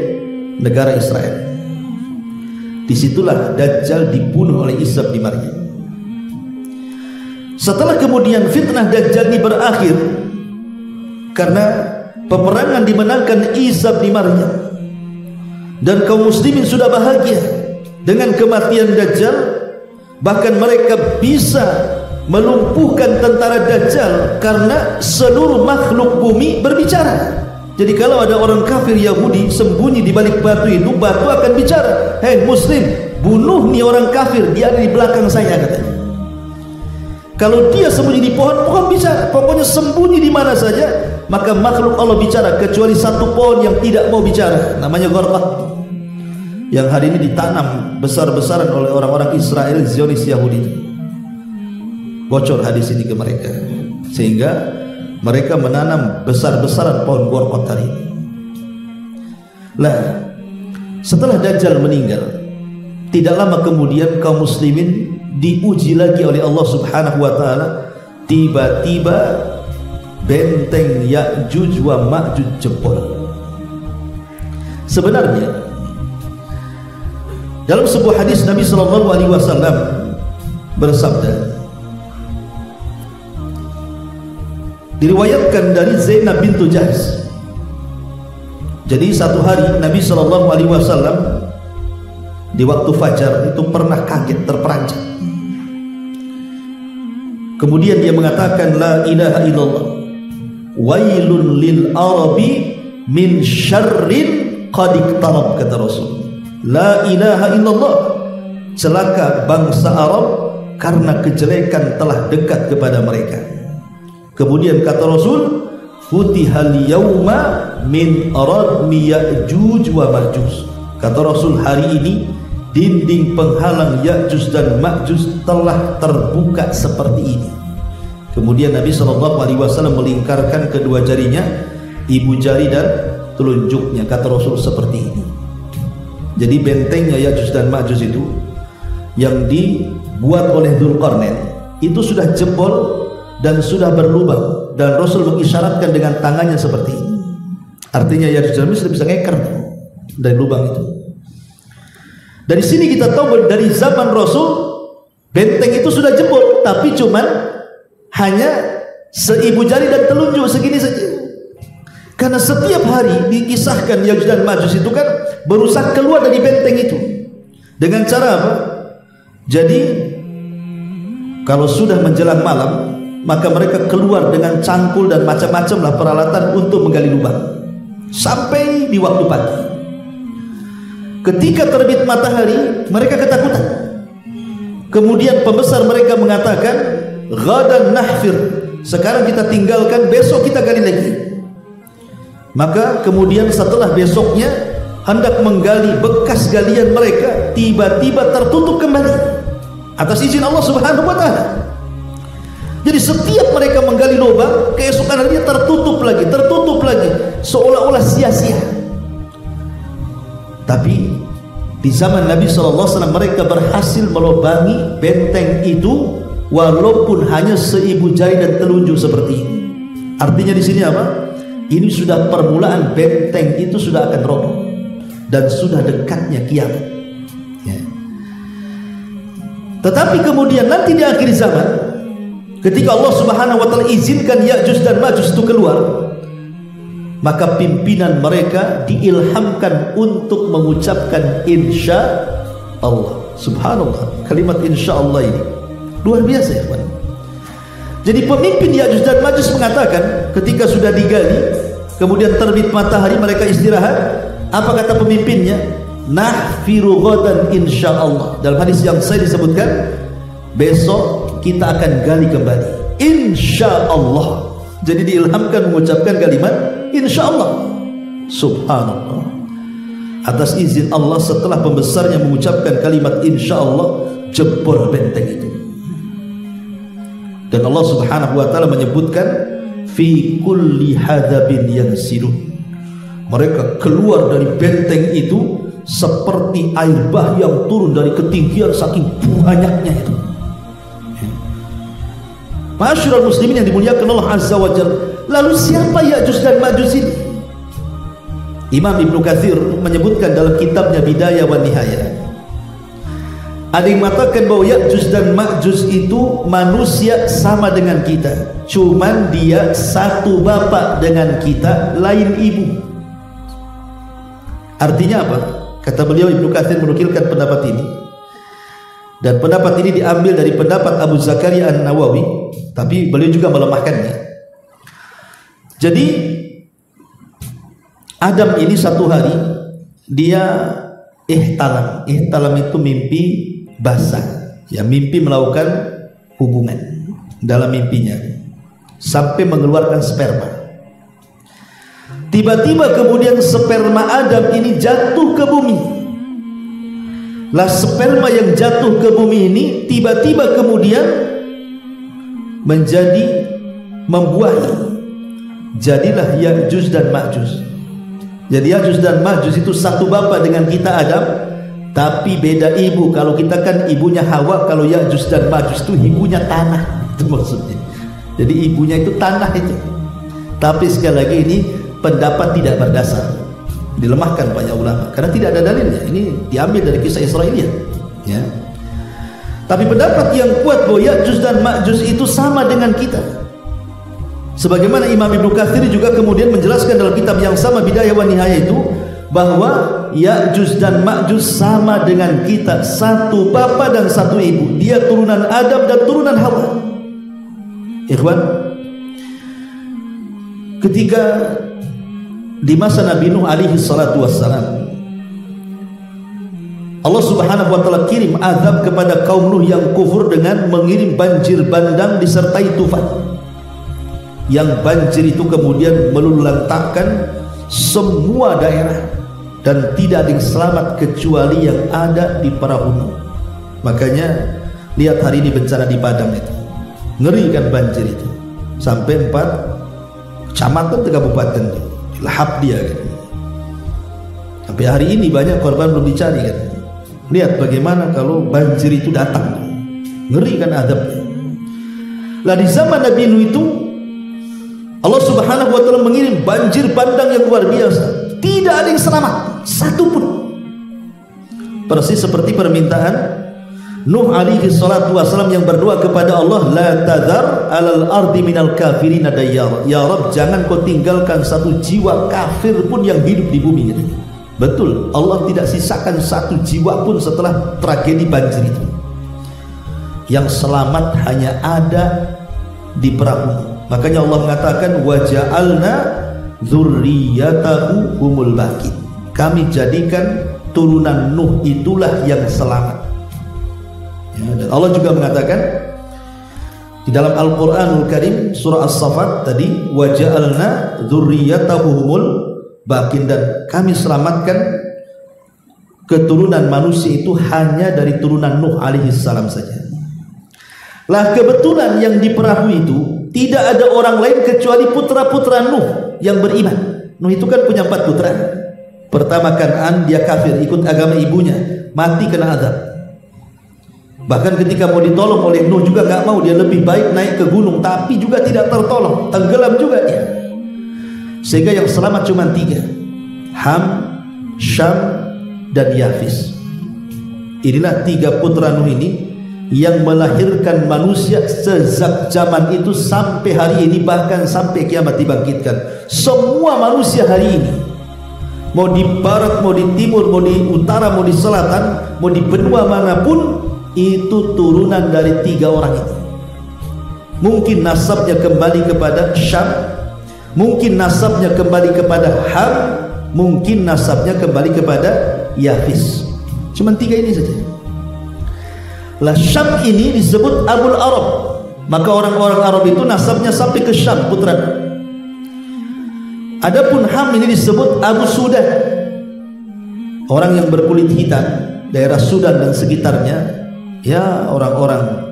negara Israel. Disitulah Dajjal dibunuh oleh Isa bin Maryam. Setelah kemudian fitnah Dajjal ini berakhir karena peperangan dimenangkan Isa bin Maryam, dan kaum muslimin sudah bahagia dengan kematian Dajjal, bahkan mereka bisa melumpuhkan tentara Dajjal karena seluruh makhluk bumi berbicara. Jadi kalau ada orang kafir Yahudi sembunyi di balik batu itu, batu akan bicara, "Hei muslim, bunuh nih orang kafir, dia ada di belakang saya," katanya. Kalau dia sembunyi di pohon, pohon bicara. Pokoknya sembunyi di mana saja, maka makhluk Allah bicara, kecuali satu pohon yang tidak mau bicara, namanya Gharqad, yang hari ini ditanam besar-besaran oleh orang-orang Israel Zionis Yahudi. Bocor hadis ini ke mereka, sehingga mereka menanam besar-besaran pohon Gharqad hari ini. Lah, setelah Dajjal meninggal, tidak lama kemudian kaum muslimin diuji lagi oleh Allah Subhanahu wa taala. Tiba-tiba benteng Ya'juj wa Ma'juj jebol. Sebenarnya dalam sebuah hadis Nabi sallallahu alaihi wasallam bersabda, diriwayatkan dari Zainab bintu Jahsh. Jadi satu hari Nabi sallallahu alaihi wasallam di waktu fajar itu pernah kaget, terperanjat. Kemudian dia mengatakan, la ilaha illallah, wailun lil arabi min syarrin qad iqtarab, kata Rasul. La ilaha illallah, celaka bangsa Arab karena kejelekan telah dekat kepada mereka. Kemudian kata Rasul, futihal yauma min radmi Ya'juj wa Ma'juj. Kata Rasul, hari ini dinding penghalang Ya'juj dan Ma'juj telah terbuka seperti ini. Kemudian Nabi SAW melingkarkan kedua jarinya, ibu jari dan telunjuknya, kata Rasul, seperti ini. Jadi bentengnya Ya'juj dan Ma'juj itu yang dibuat oleh Dzulqarnain itu sudah jebol dan sudah berlubang, dan Rasul mengisyaratkan dengan tangannya seperti ini. Artinya Ya'juj dan Ma'juj sudah bisa ngeker dari lubang itu. Dari sini kita tahu dari zaman Rasul benteng itu sudah jebol, tapi cuman hanya seibu jari dan telunjuk segini saja. Karena setiap hari dikisahkan Ya'juj dan Ma'juj itu kan berusaha keluar dari benteng itu. Dengan cara apa? Jadi kalau sudah menjelang malam, maka mereka keluar dengan cangkul dan macam-macam lah peralatan untuk menggali lubang sampai di waktu pagi. Ketika terbit matahari, mereka ketakutan. Kemudian pembesar mereka mengatakan, ghadan nahfir, sekarang kita tinggalkan, besok kita gali lagi. Maka kemudian setelah besoknya hendak menggali bekas galian mereka, tiba-tiba tertutup kembali atas izin Allah Subhanahu wa taala. Jadi setiap mereka menggali lubang, keesokan harinya tertutup lagi, seolah-olah sia-sia. Tapi di zaman Nabi SAW mereka berhasil melubangi benteng itu walaupun hanya seibu jari dan telunjuk seperti ini. Artinya di sini apa? Ini sudah permulaan benteng itu sudah akan roboh dan sudah dekatnya kiamat. Ya. Tetapi kemudian nanti di akhir zaman, ketika Allah Subhanahu wa taala izinkan Ya'juj dan Ma'juj itu keluar, maka pimpinan mereka diilhamkan untuk mengucapkan insya Allah. Subhanallah, kalimat insya Allah ini luar biasa ya teman. Jadi pemimpin Ya'juj dan Ma'juj mengatakan ketika sudah digali, kemudian terbit matahari, mereka istirahat. Apa kata pemimpinnya? Nahfiru ghadan insya Allah. Dalam hadis yang saya disebutkan, besok kita akan gali kembali insya Allah. Jadi diilhamkan mengucapkan kalimat insya Allah. Subhanallah, atas izin Allah, setelah pembesarnya mengucapkan kalimat insya Allah, jebol benteng itu. Dan Allah Subhanahu wa taala menyebutkan fi kulli hadabin yansilun, mereka keluar dari benteng itu seperti air bah yang turun dari ketinggian saking banyaknya itu. Masyarul muslimin yang dimuliakan Allah Azza wa Jalla. Lalu siapa Ya'juj dan Ma'juj ini? Imam Ibnu Katsir menyebutkan dalam kitabnya Bidayah wa Nihayah, ada yang mengatakan bahwa Ya'juj dan Ma'juj itu manusia sama dengan kita, cuman dia satu bapak dengan kita, lain ibu. Artinya apa? Kata beliau, Ibnu Katsir menukilkan pendapat ini, dan pendapat ini diambil dari pendapat Abu Zakaria An-Nawawi, tapi beliau juga melemahkannya. Jadi Adam ini satu hari dia ihtalam. Ihtalam itu mimpi basah, ya, mimpi melakukan hubungan dalam mimpinya sampai mengeluarkan sperma. Tiba-tiba kemudian sperma Adam ini jatuh ke bumi. Lah sperma yang jatuh ke bumi ini tiba-tiba kemudian menjadi membuahi, jadilah Ya'juj dan Ma'juj. Jadi Ya'juj dan Ma'juj itu satu bapak dengan kita Adam, Tapi beda ibu. Kalau kita kan ibunya Hawa, kalau Ya'juj dan Ma'juj itu ibunya tanah. Itu maksudnya. Jadi ibunya itu tanah itu. Tapi sekali lagi ini pendapat tidak berdasar, dilemahkan banyak ulama karena tidak ada dalilnya. Ini diambil dari kisah Israiliyah, ya. Tapi pendapat yang kuat bahwa Ya'juj dan Ma'juj itu sama dengan kita. Sebagaimana Imam Ibnu Katsir juga kemudian menjelaskan dalam kitab yang sama Bidayah wa Nihayah itu bahwa Ya'juj dan Ma'juj sama dengan kita, satu bapa dan satu ibu. Dia turunan Adam dan turunan Hawa. Ikhwan, ketika di masa Nabi Nuh alaihi salatu wassalam, Allah subhanahu wa ta'ala kirim azab kepada kaum Nuh yang kufur dengan mengirim banjir bandang disertai tufan. Yang banjir itu kemudian meluluhlantahkan semua daerah dan tidak ada yang selamat kecuali yang ada di perahu Nuh. Makanya lihat hari ini bencana di Padang itu, ngeri kan banjir itu, sampai 4 kecamatan 3 kabupaten lahap dia kan. Sampai hari ini banyak korban belum dicari kan. Lihat bagaimana kalau banjir itu datang, ngeri kan adabnya. Lah di zaman Nabi Nuh itu Allah subhanahu wa ta'ala mengirim banjir bandang yang luar biasa, tidak ada yang selamat satupun. Persis seperti permintaan Nuh alaihi salatu wassalam yang berdoa kepada Allah, la tadhar alal ardi minal kafirin dayyar. Ya Rabb, jangan kau tinggalkan satu jiwa kafir pun yang hidup di bumi ini. Betul, Allah tidak sisakan satu jiwa pun setelah tragedi banjir itu. Yang selamat hanya ada di perahu. Makanya Allah mengatakan waja'alna dzurriyyatahu humul baqin. Kami jadikan turunan Nuh itulah yang selamat. Ya, dan Allah juga mengatakan di dalam Al-Qur'anul Karim surah As-Saffat tadi, waja'alna dzurriyyatahu humul baqin, dan kami selamatkan keturunan manusia itu hanya dari turunan Nuh alaihi salam saja. Lah kebetulan yang di perahu itu tidak ada orang lain kecuali putra-putra Nuh yang beriman. Nuh itu kan punya 4 putra. Pertama Kan'an, dia kafir, ikut agama ibunya, mati kena azab. Bahkan ketika mau ditolong oleh Nuh juga gak mau, dia lebih baik naik ke gunung, tapi juga tidak tertolong, tenggelam juga dia. Sehingga yang selamat cuma 3, Ham, Syam, dan Yafis. Inilah 3 putra Nuh ini yang melahirkan manusia sejak zaman itu sampai hari ini, bahkan sampai kiamat dibangkitkan. Semua manusia hari ini, mau di barat, mau di timur, mau di utara, mau di selatan, mau di benua manapun, itu turunan dari 3 orang itu. Mungkin nasabnya kembali kepada Syam, mungkin nasabnya kembali kepada Ham, mungkin nasabnya kembali kepada Yafis. Cuma 3 ini saja. Lah Syam ini disebut Abul Arab, maka orang-orang Arab itu nasabnya sampai ke Syam, putra. Adapun Ham ini disebut Abu Sudan, orang yang berkulit hitam, daerah Sudan dan sekitarnya, ya orang-orang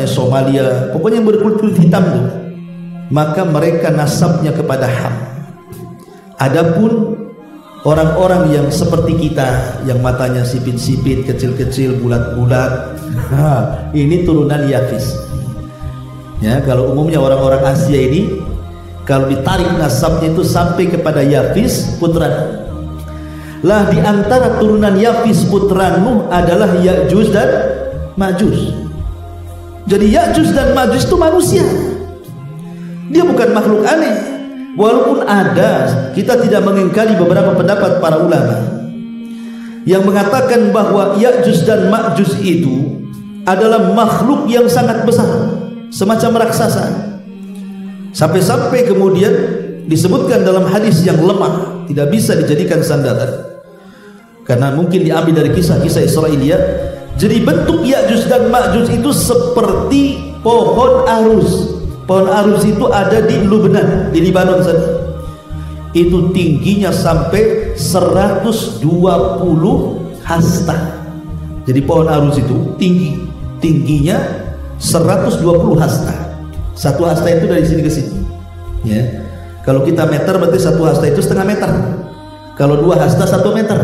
Somalia, pokoknya yang berkulit hitam itu, maka mereka nasabnya kepada Ham. Adapun orang-orang yang seperti kita, yang matanya sipit-sipit, kecil-kecil, bulat-bulat, ini turunan Yafis. Ya, kalau umumnya orang-orang Asia ini, kalau ditarik nasabnya itu sampai kepada Yafis, putra. Lah di antara turunan Yafis putra Nuh adalah Ya'juj dan Ma'juj. Jadi Ya'juj dan Ma'juj itu manusia. Dia bukan makhluk aneh. Walaupun ada, kita tidak mengingkari beberapa pendapat para ulama yang mengatakan bahwa Ya'juj dan Ma'juj itu adalah makhluk yang sangat besar, semacam raksasa. Sampai-sampai kemudian disebutkan dalam hadis yang lemah, tidak bisa dijadikan sandaran, karena mungkin diambil dari kisah-kisah Israiliyah. Jadi bentuk Ya'juj dan Ma'juj itu seperti pohon arus. Pohon arus itu ada di Lubnan, di Libanon sana. Itu tingginya sampai 120 hasta. Jadi pohon arus itu tingginya 120 hasta. Satu hasta itu dari sini ke sini. Ya. Kalau kita meter berarti satu hasta itu setengah meter. Kalau 2 hasta 1 meter.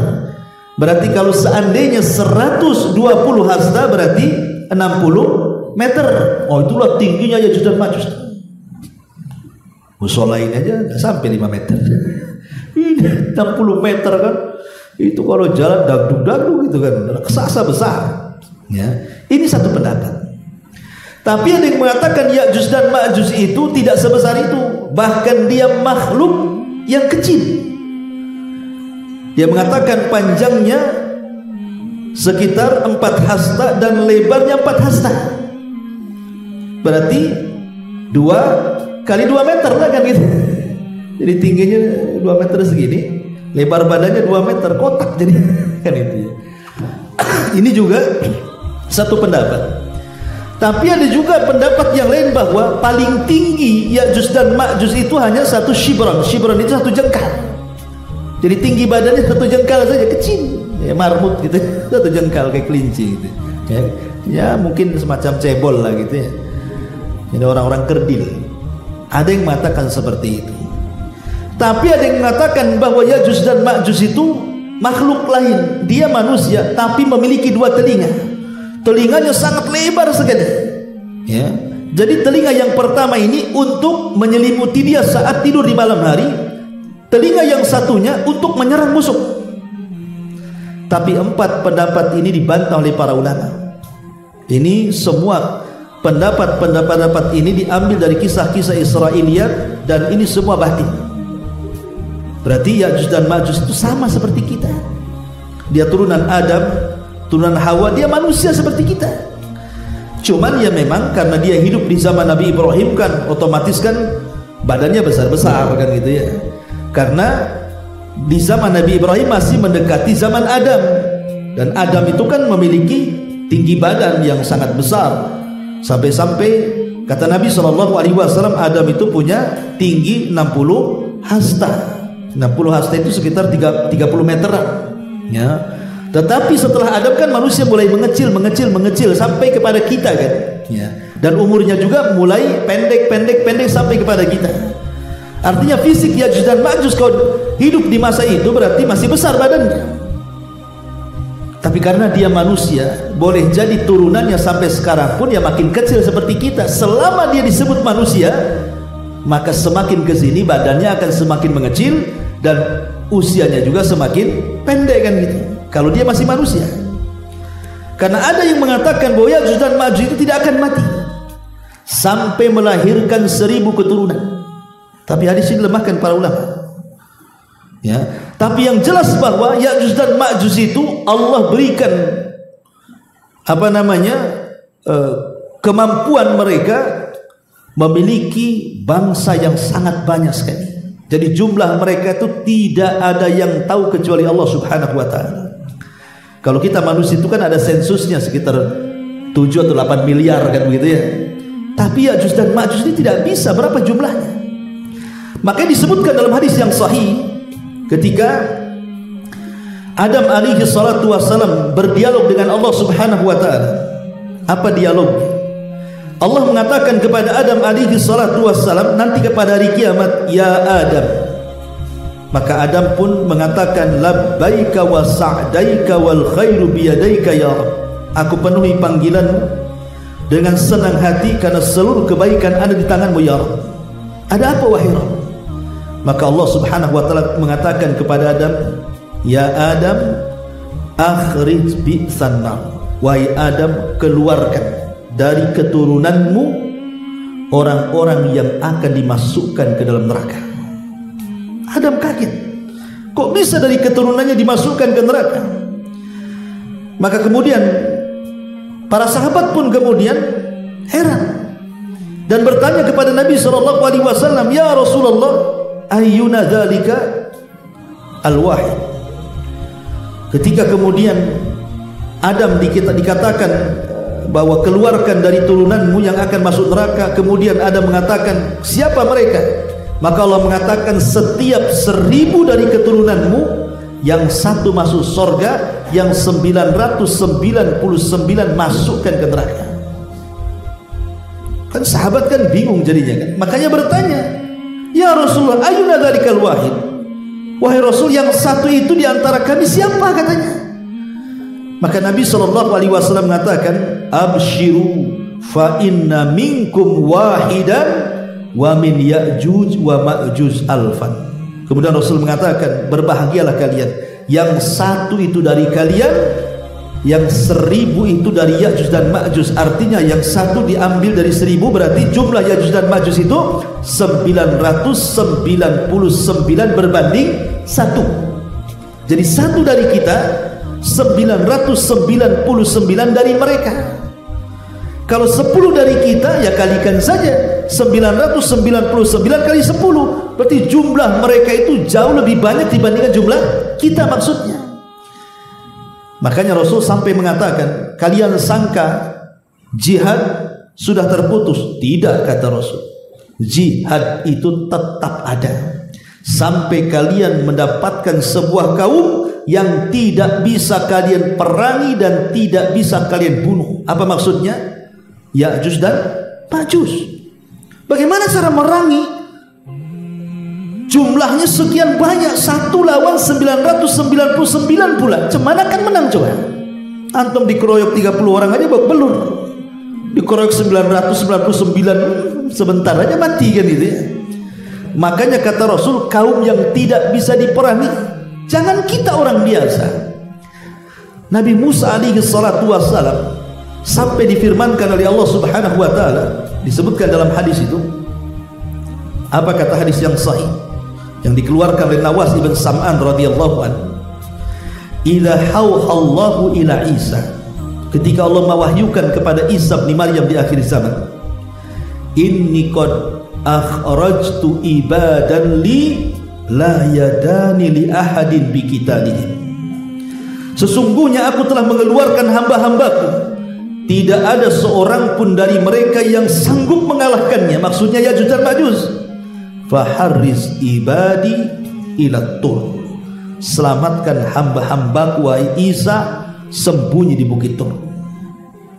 Berarti kalau seandainya 120 hasta berarti 60 meter. Oh, itulah tingginya Ya'juj dan Ma'juj. Musola ini aja nggak sampai 5 meter. Ini 60 meter kan. Itu kalau jalan dagdug-dagdug gitu kan, raksasa besar. Ya, ini satu pendapat. Tapi ada yang mengatakan Ya'juj dan Ma'juj itu tidak sebesar itu, bahkan dia makhluk yang kecil. Dia mengatakan panjangnya sekitar 4 hasta dan lebarnya 4 hasta. Berarti 2 kali 2 meter lah kan gitu. Jadi tingginya 2 meter segini, lebar badannya 2 meter, kotak jadi kan itu ya. Ini juga satu pendapat. Tapi ada juga pendapat yang lain bahwa paling tinggi Ya'juj dan Ma'juj itu hanya 1 shibran. Shibran itu 1 jengkal. Jadi tinggi badannya 1 jengkal saja, kecil. Ya, marmut gitu, 1 jengkal kayak kelinci gitu. Ya mungkin semacam cebol lah gitu ya. Ini orang-orang kerdil. Ada yang mengatakan seperti itu. Tapi ada yang mengatakan bahwa Ya'juj dan Ma'juj itu makhluk lain. Dia manusia tapi memiliki 2 telinga. Telinganya sangat lebar sekali. Ya. Jadi telinga yang pertama ini untuk menyelimuti dia saat tidur di malam hari. Telinga yang satunya untuk menyerang musuh. Tapi 4 pendapat ini dibantah oleh para ulama. Ini semua pendapat ini diambil dari kisah-kisah Israiliyat dan ini semua batin. Berarti Ya'juj dan Ma'juj itu sama seperti kita. Dia turunan Adam, turunan Hawa, dia manusia seperti kita. Cuman ya memang karena dia hidup di zaman Nabi Ibrahim kan otomatis kan badannya besar-besar kan gitu ya. Karena di zaman Nabi Ibrahim masih mendekati zaman Adam. Dan Adam itu kan memiliki tinggi badan yang sangat besar. Sampai-sampai kata Nabi SAW, Adam itu punya tinggi 60 hasta. 60 hasta itu sekitar 30 meteran. Ya. Tetapi setelah Adam kan manusia mulai mengecil sampai kepada kita kan. Ya. Dan umurnya juga mulai pendek sampai kepada kita. Artinya fisik Ya'juj dan Ma'juj kalau hidup di masa itu berarti masih besar badannya. Tapi karena dia manusia, boleh jadi turunannya sampai sekarang pun ya makin kecil seperti kita. Selama dia disebut manusia, maka semakin ke sini badannya akan semakin mengecil dan usianya juga semakin pendek kan gitu. Kalau dia masih manusia. Karena ada yang mengatakan bahwa Ya'juj dan Ma'juj itu tidak akan mati sampai melahirkan 1000 keturunan. Tapi hadis ini lemahkan para ulama. Ya, tapi yang jelas bahwa Ya'juj dan Ma'juj itu Allah berikan kemampuan mereka memiliki bangsa yang sangat banyak sekali. Jadi jumlah mereka itu tidak ada yang tahu kecuali Allah Subhanahu wa taala. Kalau kita manusia itu kan ada sensusnya sekitar 7 atau 8 miliar kan begitu ya. Tapi Ya'juj dan Ma'juj ini tidak bisa berapa jumlahnya. Makanya disebutkan dalam hadis yang sahih ketika Adam alaihi salatu wassalam berdialog dengan Allah Subhanahu wa taala. Apa dialog? Allah mengatakan kepada Adam alaihi salatu wassalam nanti kepada hari kiamat, ya Adam. Maka Adam pun mengatakan labbaika wa sa'daika wal khairu biyadaika ya Rabb. Aku penuhi panggilanmu dengan senang hati karena seluruh kebaikan ada di tanganmu ya Rabb. Ada apa wahai Rabb? Maka Allah Subhanahu wa taala mengatakan kepada Adam, ya Adam, akhrij bi'san nar. Wahai Adam, keluarkan dari keturunanmu orang-orang yang akan dimasukkan ke dalam neraka. Adam kaget, kok bisa dari keturunannya dimasukkan ke neraka? Maka kemudian para sahabat pun kemudian heran dan bertanya kepada Nabi SAW, ya Rasulullah, ayyuna dzalika al-wahid. Ketika kemudian Adam dikatakan bahwa keluarkan dari turunanmu yang akan masuk neraka, kemudian Adam mengatakan siapa mereka? Maka Allah mengatakan setiap 1000 dari keturunanmu yang 1 masuk surga, yang 999 masukkan ke neraka. Kan sahabat kan bingung jadinya kan, makanya bertanya, ya Rasulullah, ayyuna dzalikal wahid. Wahai Rasul, yang 1 itu di antara kami siapa katanya? Maka Nabi SAW mengatakan, abshiru fa inna minkum wahidan wa min Ya'juj wa Ma'juj alfan. Kemudian Rasul mengatakan, berbahagialah kalian, yang satu itu dari kalian, yang 1000 itu dari Ya'juj dan Ma'juj. Artinya yang satu diambil dari 1000, berarti jumlah Ya'juj dan Ma'juj itu 999 berbanding 1. Jadi satu dari kita, 999 dari mereka. Kalau 10 dari kita, ya kalikan saja 999 kali 10, berarti jumlah mereka itu jauh lebih banyak dibandingkan jumlah kita maksudnya. Makanya Rasul sampai mengatakan, kalian sangka jihad sudah terputus? Tidak, kata Rasul. Jihad itu tetap ada sampai kalian mendapatkan sebuah kaum yang tidak bisa kalian perangi dan tidak bisa kalian bunuh. Apa maksudnya? Ya'juj dan Ma'juj. Bagaimana cara merangi? Jumlahnya sekian banyak, 1 lawan 999 pula. Cemana kan menang coba? Antum dikeroyok 30 orang aja babak belur. Dikeroyok 999 sebentar aja mati kan itu ya. Makanya kata Rasul, kaum yang tidak bisa diperangi. Jangan kita orang biasa. Nabi Musa alaihi salatu wassalam sampai difirmankan oleh Allah Subhanahu wa taala, disebutkan dalam hadis itu. Apa kata hadis yang sahih yang dikeluarkan oleh Nawas ibn Sam'an radhiyallahu anhu? Idza hauhallahu ila Isa, ketika Allah mewahyukan kepada Isa bin Maryam di akhir zaman, inni qad akhrajtu ibadan li la yadani li ahadin bi qitalihim. Sesungguhnya aku telah mengeluarkan hamba-hambaku, tidak ada seorang pun dari mereka yang sanggup mengalahkannya. Maksudnya Ya'juj dan Ma'juj. Faharriz ibadi ila Tur, selamatkan hamba-hambaku wahai Isa, sembunyi di bukit Tur.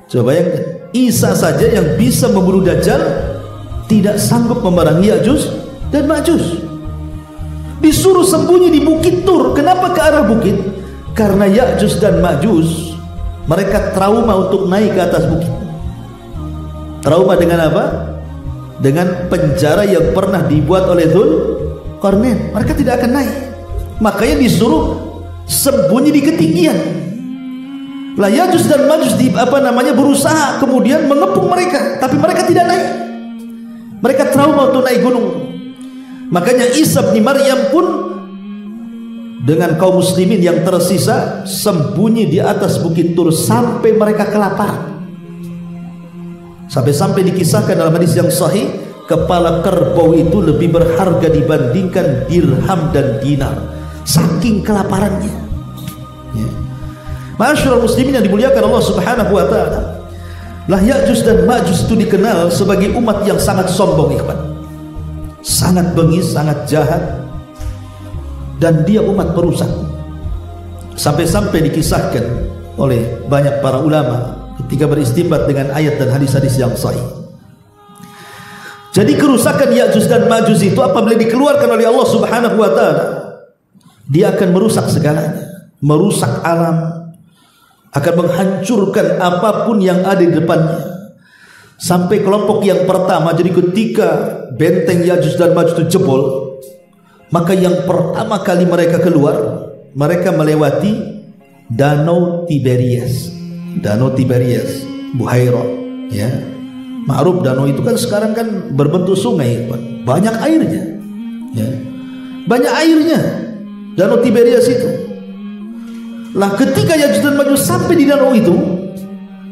Coba bayangkan, Isa saja yang bisa membunuh Dajjal tidak sanggup memerangi Ya'juj dan Ma'juj. Disuruh sembunyi di bukit Tur. Kenapa ke arah bukit? Karena Ya'juj dan Ma'juj mereka trauma untuk naik ke atas bukit. Trauma dengan apa? Dengan penjara yang pernah dibuat oleh Dzulqarnain. Mereka tidak akan naik. Makanya disuruh sembunyi di ketinggian. Lah Ya'juj dan Ma'juj berusaha kemudian mengepung mereka, tapi mereka tidak naik. Mereka trauma untuk naik gunung. Makanya Isa bin Maryam pun dengan kaum muslimin yang tersisa sembunyi di atas bukit Tur sampai mereka kelaparan. Sampai dikisahkan dalam hadis yang sahih, kepala kerbau itu lebih berharga dibandingkan dirham dan dinar, saking kelaparannya. Ya. Ma'asyiral muslimin yang dimuliakan Allah Subhanahu wa taala, lah Ya'juj dan Ma'juj itu dikenal sebagai umat yang sangat sombong, ikhwan. Sangat bengis, sangat jahat, dan dia umat perusak. Sampai-sampai dikisahkan oleh banyak para ulama ketika beristinbat dengan ayat dan hadis-hadis yang sahih. Jadi kerusakan Ya'juj dan Ma'juj itu apabila dikeluarkan oleh Allah Subhanahu wa taala, dia akan merusak segalanya, merusak alam, akan menghancurkan apapun yang ada di depannya. Sampai kelompok yang pertama, jadi ketika benteng Ya'juj dan Ma'juj itu jebol, maka yang pertama kali mereka keluar, mereka melewati Danau Tiberias. Danau Tiberias, Buhairah, ya. Ma'ruf danau itu kan sekarang kan berbentuk sungai, banyak airnya, ya. Banyak airnya Danau Tiberias itu. Lah ketika Ya'juj dan Ma'juj sampai di danau itu,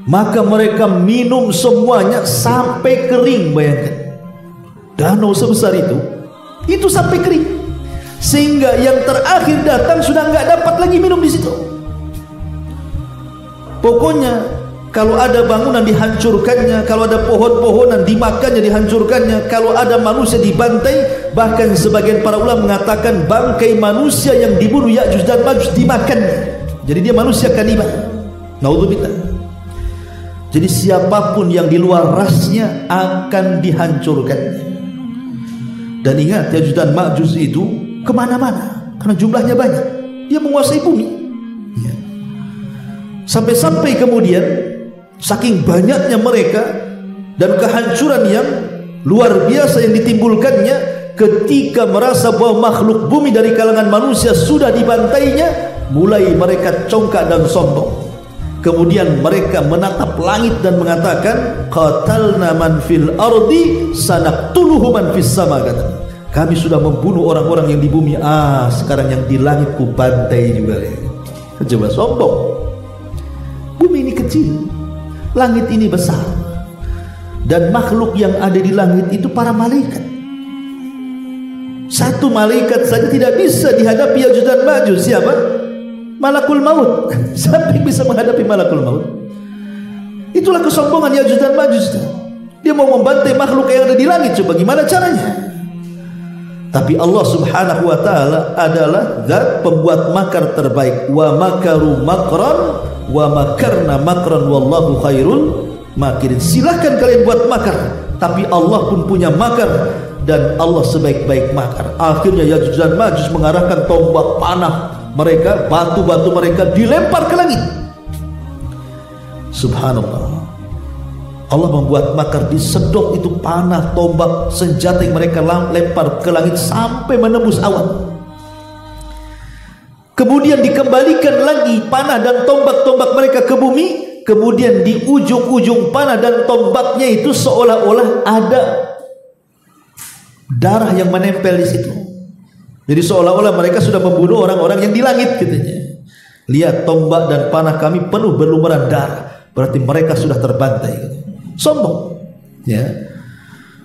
maka mereka minum semuanya sampai kering. Bayangkan, danau sebesar itu sampai kering, sehingga yang terakhir datang sudah nggak dapat lagi minum di situ. Pokoknya kalau ada bangunan dihancurkannya, kalau ada pohon-pohonan dimakannya, dihancurkannya, kalau ada manusia dibantai. Bahkan sebagian para ulama mengatakan bangkai manusia yang dibunuh Ya'juj dan Ma'juj dimakannya. Jadi dia manusia kanibal. Naudzubillah. Jadi siapapun yang di luar rasnya akan dihancurkannya. Dan ingat, Ya'juj dan Ma'juj itu kemana-mana karena jumlahnya banyak. Dia menguasai bumi. Ya. Sampai-sampai kemudian saking banyaknya mereka dan kehancuran yang luar biasa yang ditimbulkannya, ketika merasa bahwa makhluk bumi dari kalangan manusia sudah dibantainya, mulai mereka congkak dan sombong. Kemudian mereka menatap langit dan mengatakan, qatalna man fil ardi sanaqtuluhu man fis sama. Kami sudah membunuh orang-orang yang di bumi, sekarang yang di langit ku bantai juga. Coba sombong. Bumi ini kecil, langit ini besar, dan makhluk yang ada di langit itu para malaikat. Satu malaikat saja tidak bisa dihadapi Ya'juj dan Ma'juj. Siapa? Malakul maut. Siapa yang bisa menghadapi malakul maut? Itulah kesombongan Ya'juj dan Ma'juj. Dia mau membantai makhluk yang ada di langit. Coba gimana caranya? Tapi Allah subhanahu wa ta'ala adalah zat pembuat makar terbaik. Wa makaru makran wa makarna makran wallahu khairul makirin. Silahkan kalian buat makar, tapi Allah pun punya makar, dan Allah sebaik-baik makar. Akhirnya Ya'juj dan Ma'juj mengarahkan tombak panah mereka, batu-batu mereka dilempar ke langit. Subhanallah, Allah membuat makar, disedot itu panah, tombak, senjata yang mereka lempar ke langit sampai menembus awan. Kemudian dikembalikan lagi panah dan tombak-tombak mereka ke bumi. Kemudian di ujung-ujung panah dan tombaknya itu seolah-olah ada darah yang menempel di situ. Jadi seolah-olah mereka sudah membunuh orang-orang yang di langit, katanya. Lihat, tombak dan panah kami penuh berlumuran darah, berarti mereka sudah terbantai. Sombong, ya.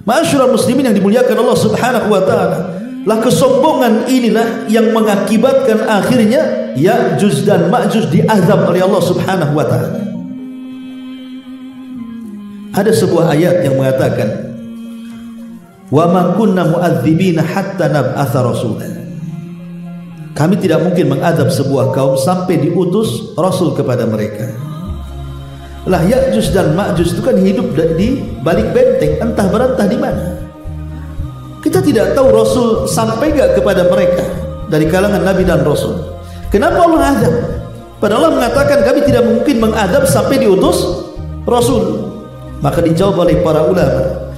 Ma'asyiral muslimin yang dimuliakan Allah subhanahu wa ta'ala, lah kesombongan inilah yang mengakibatkan akhirnya Ya'juj dan Ma'juj diazab oleh Allah subhanahu wa ta'ala. Ada sebuah ayat yang mengatakan, wa ma kunna mu'adzibina hatta nab'atha rasulan. Kami tidak mungkin mengazab sebuah kaum sampai diutus rasul kepada mereka. Lah Ya'juj dan Ma'juj itu kan hidup di balik benteng, entah berentah di mana. Kita tidak tahu Rasul sampai gak kepada mereka dari kalangan Nabi dan Rasul. Kenapa Allah azab? Padahal Allah mengatakan kami tidak mungkin mengadab sampai diutus Rasul. Maka dijawab oleh para ulama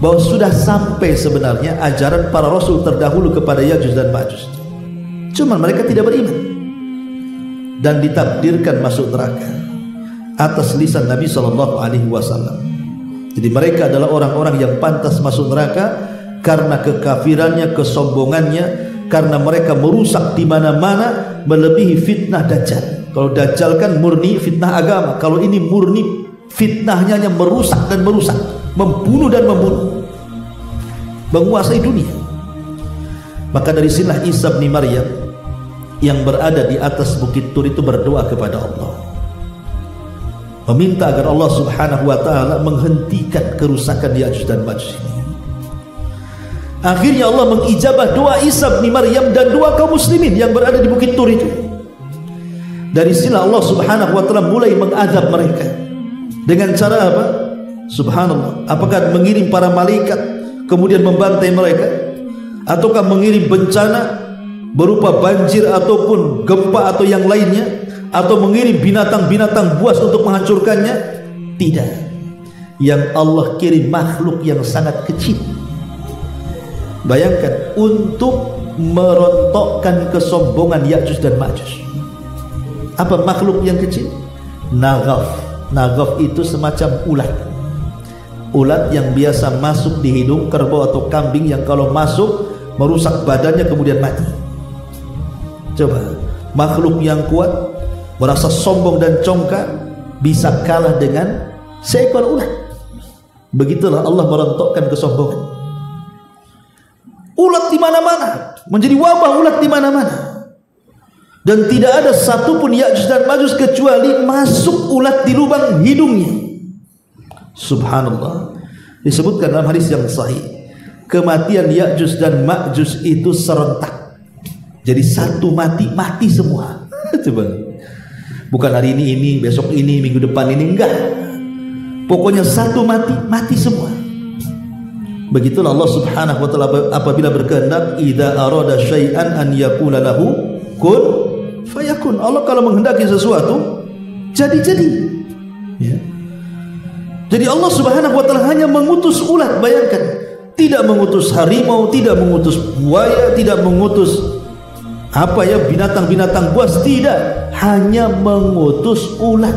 bahwa sudah sampai sebenarnya ajaran para Rasul terdahulu kepada Ya'juj dan Ma'juj. Cuma mereka tidak beriman dan ditakdirkan masuk neraka atas lisan Nabi SAW. Jadi mereka adalah orang-orang yang pantas masuk neraka karena kekafirannya, kesombongannya, karena mereka merusak di mana-mana, melebihi fitnah Dajjal. Kalau Dajjal kan murni fitnah agama, kalau ini murni fitnahnya hanya merusak dan merusak, membunuh dan membunuh, menguasai dunia. Maka dari sinilah Isa bin Maryam yang berada di atas bukit Tur itu berdoa kepada Allah, meminta agar Allah subhanahu wa ta'ala menghentikan kerusakan Ya'juj dan Ma'juj ini. Akhirnya Allah mengijabah doa Isa bin Maryam dan doa kaum muslimin yang berada di bukit Tur itu. Dari sinilah Allah subhanahu wa ta'ala mulai mengazab mereka. Dengan cara apa? Subhanallah. Apakah mengirim para malaikat kemudian membantai mereka, ataukah mengirim bencana berupa banjir ataupun gempa atau yang lainnya, atau mengirim binatang-binatang buas untuk menghancurkannya? Tidak. Yang Allah kirim makhluk yang sangat kecil. Bayangkan, untuk merontokkan kesombongan Ya'juj dan Ma'juj. Apa makhluk yang kecil? Naghaf. Naghaf itu semacam ulat. Ulat yang biasa masuk di hidung kerbau atau kambing, yang kalau masuk merusak badannya kemudian mati. Coba, makhluk yang kuat merasa sombong dan congkak bisa kalah dengan seekor ulat. Begitulah Allah merontokkan kesombongan. Ulat di mana-mana, menjadi wabah ulat di mana-mana. Dan tidak ada satupun Ya'juj dan Ma'juj kecuali masuk ulat di lubang hidungnya. Subhanallah. Disebutkan dalam hadis yang sahih, kematian Ya'juj dan Ma'juj itu serentak. Jadi satu mati semua. Coba. Bukan hari ini, besok ini, minggu depan ini, enggak. Pokoknya satu mati semua. Begitulah Allah subhanahu wa ta'ala apabila berkehendak, idza arada syai'an an yaqula lahu kun fayakun. Allah kalau menghendaki sesuatu, jadi. Ya. Jadi Allah Subhanahu wa taala hanya mengutus ulat, bayangkan. Tidak mengutus harimau, tidak mengutus buaya, tidak mengutus binatang-binatang buas, tidak, hanya mengutus ulat.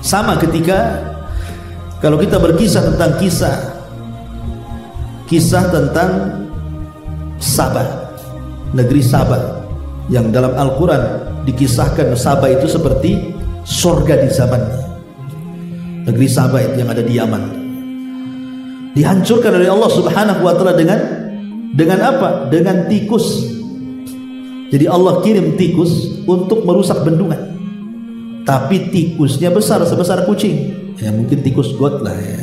Sama ketika kalau kita berkisah tentang kisah tentang Sabah, negeri Sabah, yang dalam Al-Quran dikisahkan Sabah itu seperti surga di zamannya. Negeri Sabah itu yang ada di Yaman, dihancurkan oleh Allah Subhanahu wa taala dengan apa? Dengan tikus. Jadi Allah kirim tikus untuk merusak bendungan, tapi tikusnya besar sebesar kucing, ya mungkin tikus got lah ya.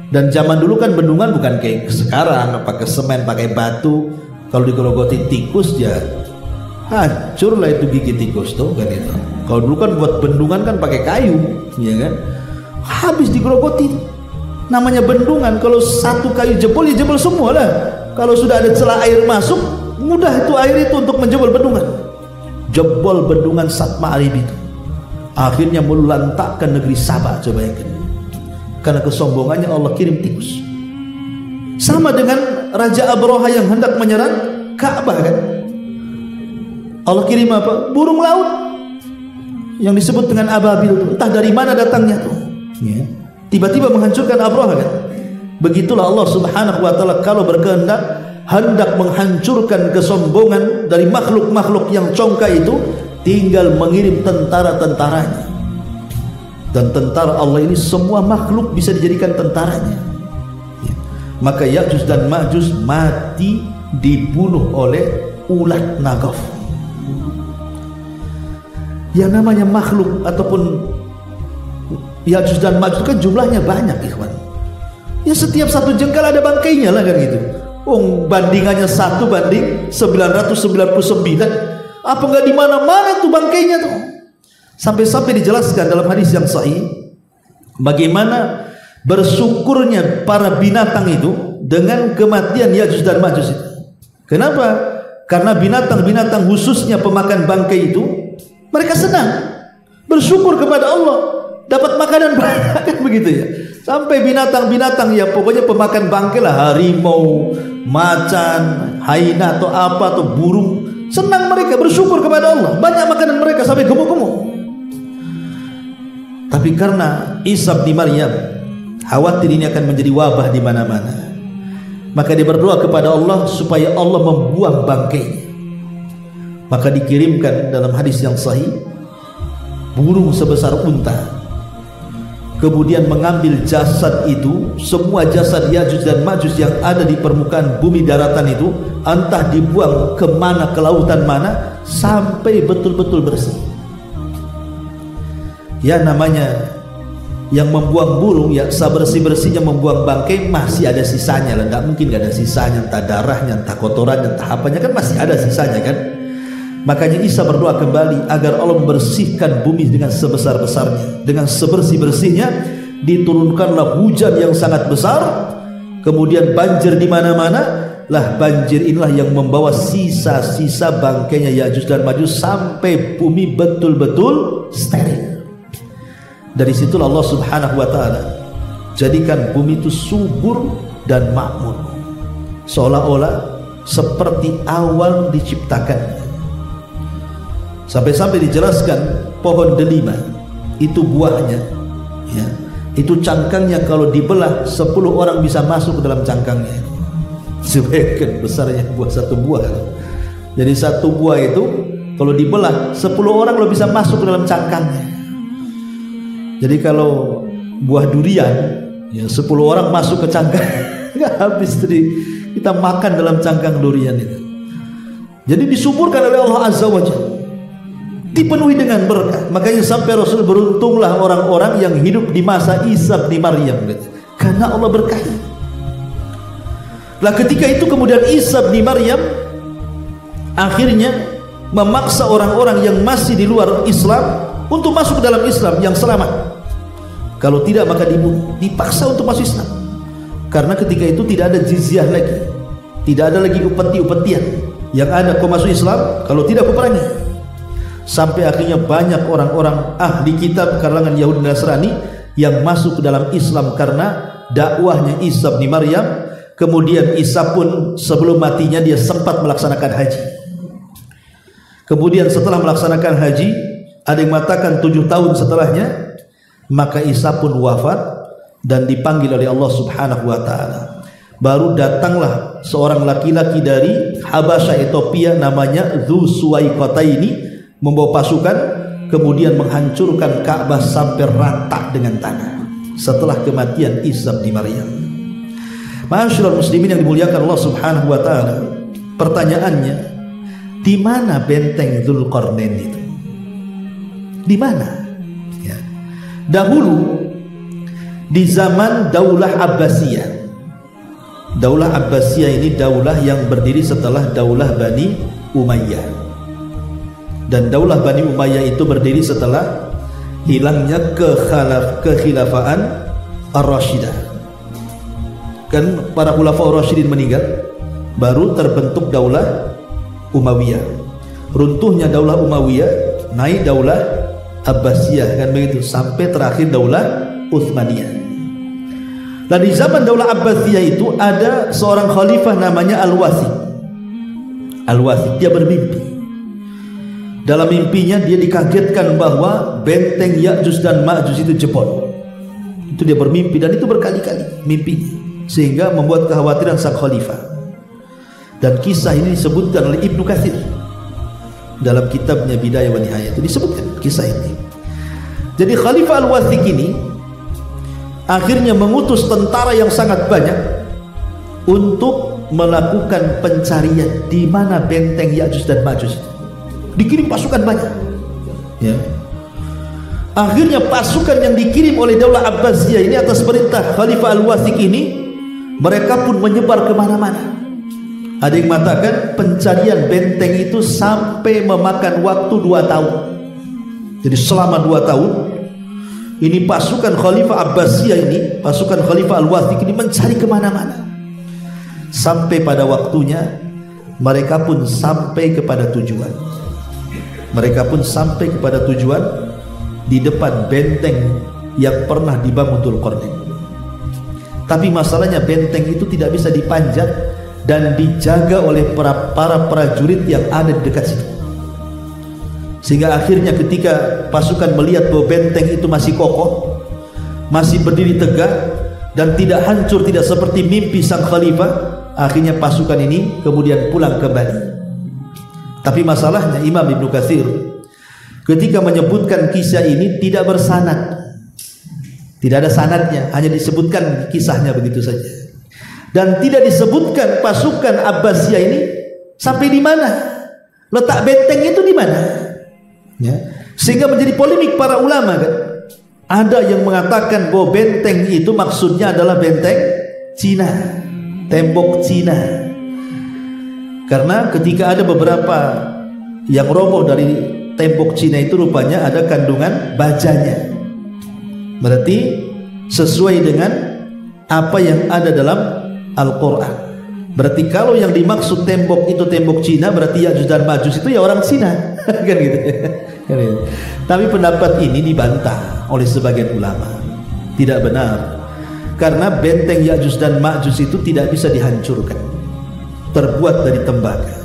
Dan zaman dulu kan bendungan bukan kayak sekarang pakai semen, pakai batu. Kalau digerogoti tikus ya hancur lah itu gigi tikus tuh kan itu. Kalau dulu kan buat bendungan kan pakai kayu, ya kan, habis digerogoti. Namanya bendungan, kalau satu kayu jebol ya jebol semua lah. Kalau sudah ada celah air masuk, mudah itu air itu untuk menjebol bendungan. Jebol bendungan Satma Arib itu, akhirnya melantakkan negeri Sabah. Coba bayangkan, karena kesombongannya Allah kirim tikus. Sama dengan Raja Abraha yang hendak menyerang Ka'bah kan, Allah kirim apa? Burung laut yang disebut dengan ababil, entah dari mana datangnya tuh, ya. Tiba-tiba menghancurkan Abraha kan. Begitulah Allah Subhanahu wa taala kalau berkehendak hendak menghancurkan kesombongan dari makhluk-makhluk yang congkak itu, tinggal mengirim tentara-tentaranya. Dan tentara Allah ini semua makhluk bisa dijadikan tentaranya, ya. Maka Ya'juj dan Ma'juj mati dibunuh oleh ulat nagaf. Yang namanya makhluk ataupun Ya'juj dan Ma'juj kan jumlahnya banyak, ikhwan. Ya setiap satu jengkal ada bangkainya lah kan gitu. Bandingannya 1 banding 999. Apa enggak di mana-mana tuh bangkainya tuh. Sampai-sampai dijelaskan dalam hadis yang sahih bagaimana bersyukurnya para binatang itu dengan kematian Ya'juj dan Ma'juj itu. Kenapa? Karena binatang-binatang khususnya pemakan bangkai itu mereka senang, bersyukur kepada Allah, dapat makanan banyak kan begitu ya. Sampai binatang-binatang ya pokoknya pemakan bangkai lah, harimau, macan, hyena atau apa atau burung, senang mereka, bersyukur kepada Allah, banyak makanan mereka sampai gemuk-gemuk. Tapi karena Isa bin Maryam khawatir ini akan menjadi wabah di mana-mana, maka dia berdoa kepada Allah supaya Allah membuang bangkainya. Maka dikirimkan dalam hadis yang sahih burung sebesar unta, kemudian mengambil jasad itu, semua jasad Ya'juj dan Ma'juj yang ada di permukaan bumi daratan itu, entah dibuang kemana, ke lautan mana, sampai betul-betul bersih. Ya namanya yang membuang burung ya sebersih-bersihnya membuang bangkai masih ada sisanya lah, nggak mungkin nggak ada sisanya, entah darahnya, entah kotorannya, entah apanya, kan masih ada sisanya kan. Makanya Isa berdoa kembali agar Allah membersihkan bumi dengan sebesar-besarnya, dengan sebersih-bersihnya, diturunkanlah hujan yang sangat besar, kemudian banjir di mana-mana. Lah banjir inilah yang membawa sisa-sisa bangkainya Ya'juj dan Ma'juj sampai bumi betul-betul steril. Dari situlah Allah Subhanahu wa taala jadikan bumi itu subur dan makmur, seolah-olah seperti awal diciptakan. Sampai-sampai dijelaskan pohon delima itu buahnya, ya, itu cangkangnya kalau dibelah 10 orang bisa masuk ke dalam cangkangnya. Sebagian besarnya buah satu buah. Jadi satu buah itu kalau dibelah 10 orang lo bisa masuk ke dalam cangkangnya. Jadi kalau buah durian ya 10 orang masuk ke cangkang nggak habis tadi kita makan dalam cangkang durian itu. Jadi disuburkan oleh Allah Azza wa Jalla, dipenuhi dengan berkah. Makanya sampai Rasul, beruntunglah orang-orang yang hidup di masa Isa bin Maryam, karena Allah berkahi. Lah ketika itu kemudian Isa bin Maryam akhirnya memaksa orang-orang yang masih di luar Islam untuk masuk ke dalam Islam yang selamat. Kalau tidak maka dibunuh, dipaksa untuk masuk Islam. Karena ketika itu tidak ada jizyah lagi, tidak ada lagi upeti-upetian. Yang ada kau masuk Islam, kalau tidak kau perangi. sampai akhirnya banyak orang-orang ahli kitab kalangan Yahudi dan Nasrani yang masuk ke dalam Islam karena dakwahnya Isa bin Maryam. Kemudian Isa pun sebelum matinya dia sempat melaksanakan haji. Kemudian setelah melaksanakan haji, ada yang mengatakan 7 tahun setelahnya, maka Isa pun wafat dan dipanggil oleh Allah Subhanahu wa taala. Baru datanglah seorang laki-laki dari Habasyah Ethiopia namanya Dzu Suwaikataini membawa pasukan, kemudian menghancurkan Ka'bah sampai rata dengan tanah setelah kematian Isa bin Maryam. Ma'asyiral muslimin yang dimuliakan Allah Subhanahu wa taala, pertanyaannya, di mana benteng Dzulqarnain itu? Di mana? Ya. Dahulu di zaman Daulah Abbasiyah. Daulah Abbasiyah ini daulah yang berdiri setelah Daulah Bani Umayyah. Dan Daulah Bani Umayyah itu berdiri setelah hilangnya kekhilafaan Ar-Rasyidah. Kan para khulafa Ar-Rasyidin meninggal, baru terbentuk Daulah Umayyah. Runtuhnya Daulah Umayyah, naik Daulah Abbasiyah, kan begitu, sampai terakhir Daulah Utsmaniyah. Dan di zaman Daulah Abbasiyah itu ada seorang khalifah namanya Al-Wathiq. Al-Wathiq dia bermimpi. Dalam mimpinya dia dikagetkan bahwa benteng Ya'juj dan Ma'juj itu jebol. Itu dia bermimpi dan itu berkali-kali mimpinya, sehingga membuat kekhawatiran sang khalifah. Dan kisah ini disebutkan oleh Ibnu Katsir dalam kitabnya Bidayah wa Nihayah, itu disebutkan kisah ini. Jadi Khalifah Al-Wathiq ini akhirnya mengutus tentara yang sangat banyak untuk melakukan pencarian di mana benteng Ya'juj dan Ma'juj itu. Dikirim pasukan banyak, ya. Akhirnya pasukan yang dikirim oleh Daulah Abbasiyah ini atas perintah Khalifah Al-Wathiq ini, mereka pun menyebar kemana-mana. Ada yang mengatakan pencarian benteng itu sampai memakan waktu 2 tahun. Jadi selama 2 tahun ini pasukan Khalifah Abbasiyah ini, pasukan Khalifah Al-Wathiq ini mencari kemana-mana. Sampai pada waktunya mereka pun sampai kepada tujuan. Mereka pun sampai kepada tujuan di depan benteng yang pernah dibangun Dzulqarnain. Tapi masalahnya benteng itu tidak bisa dipanjat dan dijaga oleh para prajurit yang ada di dekat situ. Sehingga akhirnya ketika pasukan melihat bahwa benteng itu masih kokoh, masih berdiri tegak dan tidak hancur, tidak seperti mimpi sang khalifah, akhirnya pasukan ini kemudian pulang kembali. Tapi masalahnya Imam Ibnu Katsir ketika menyebutkan kisah ini tidak bersanad, tidak ada sanadnya, hanya disebutkan kisahnya begitu saja, dan tidak disebutkan pasukan Abbasiyah ini sampai di mana, letak benteng itu di mana, ya. Sehingga menjadi polemik para ulama, kan. Ada yang mengatakan bahwa benteng itu maksudnya adalah benteng Cina, tembok Cina. Karena ketika ada beberapa yang roboh dari tembok Cina itu rupanya ada kandungan bajanya. Berarti sesuai dengan apa yang ada dalam Al-Quran. Berarti kalau yang dimaksud tembok itu tembok Cina, berarti Ya'juj dan Ma'juj itu ya orang Cina. Kan gitu. Tapi pendapat ini dibantah oleh sebagian ulama. Tidak benar. Karena benteng Ya'juj dan Ma'juj itu tidak bisa dihancurkan, terbuat dari tembaga.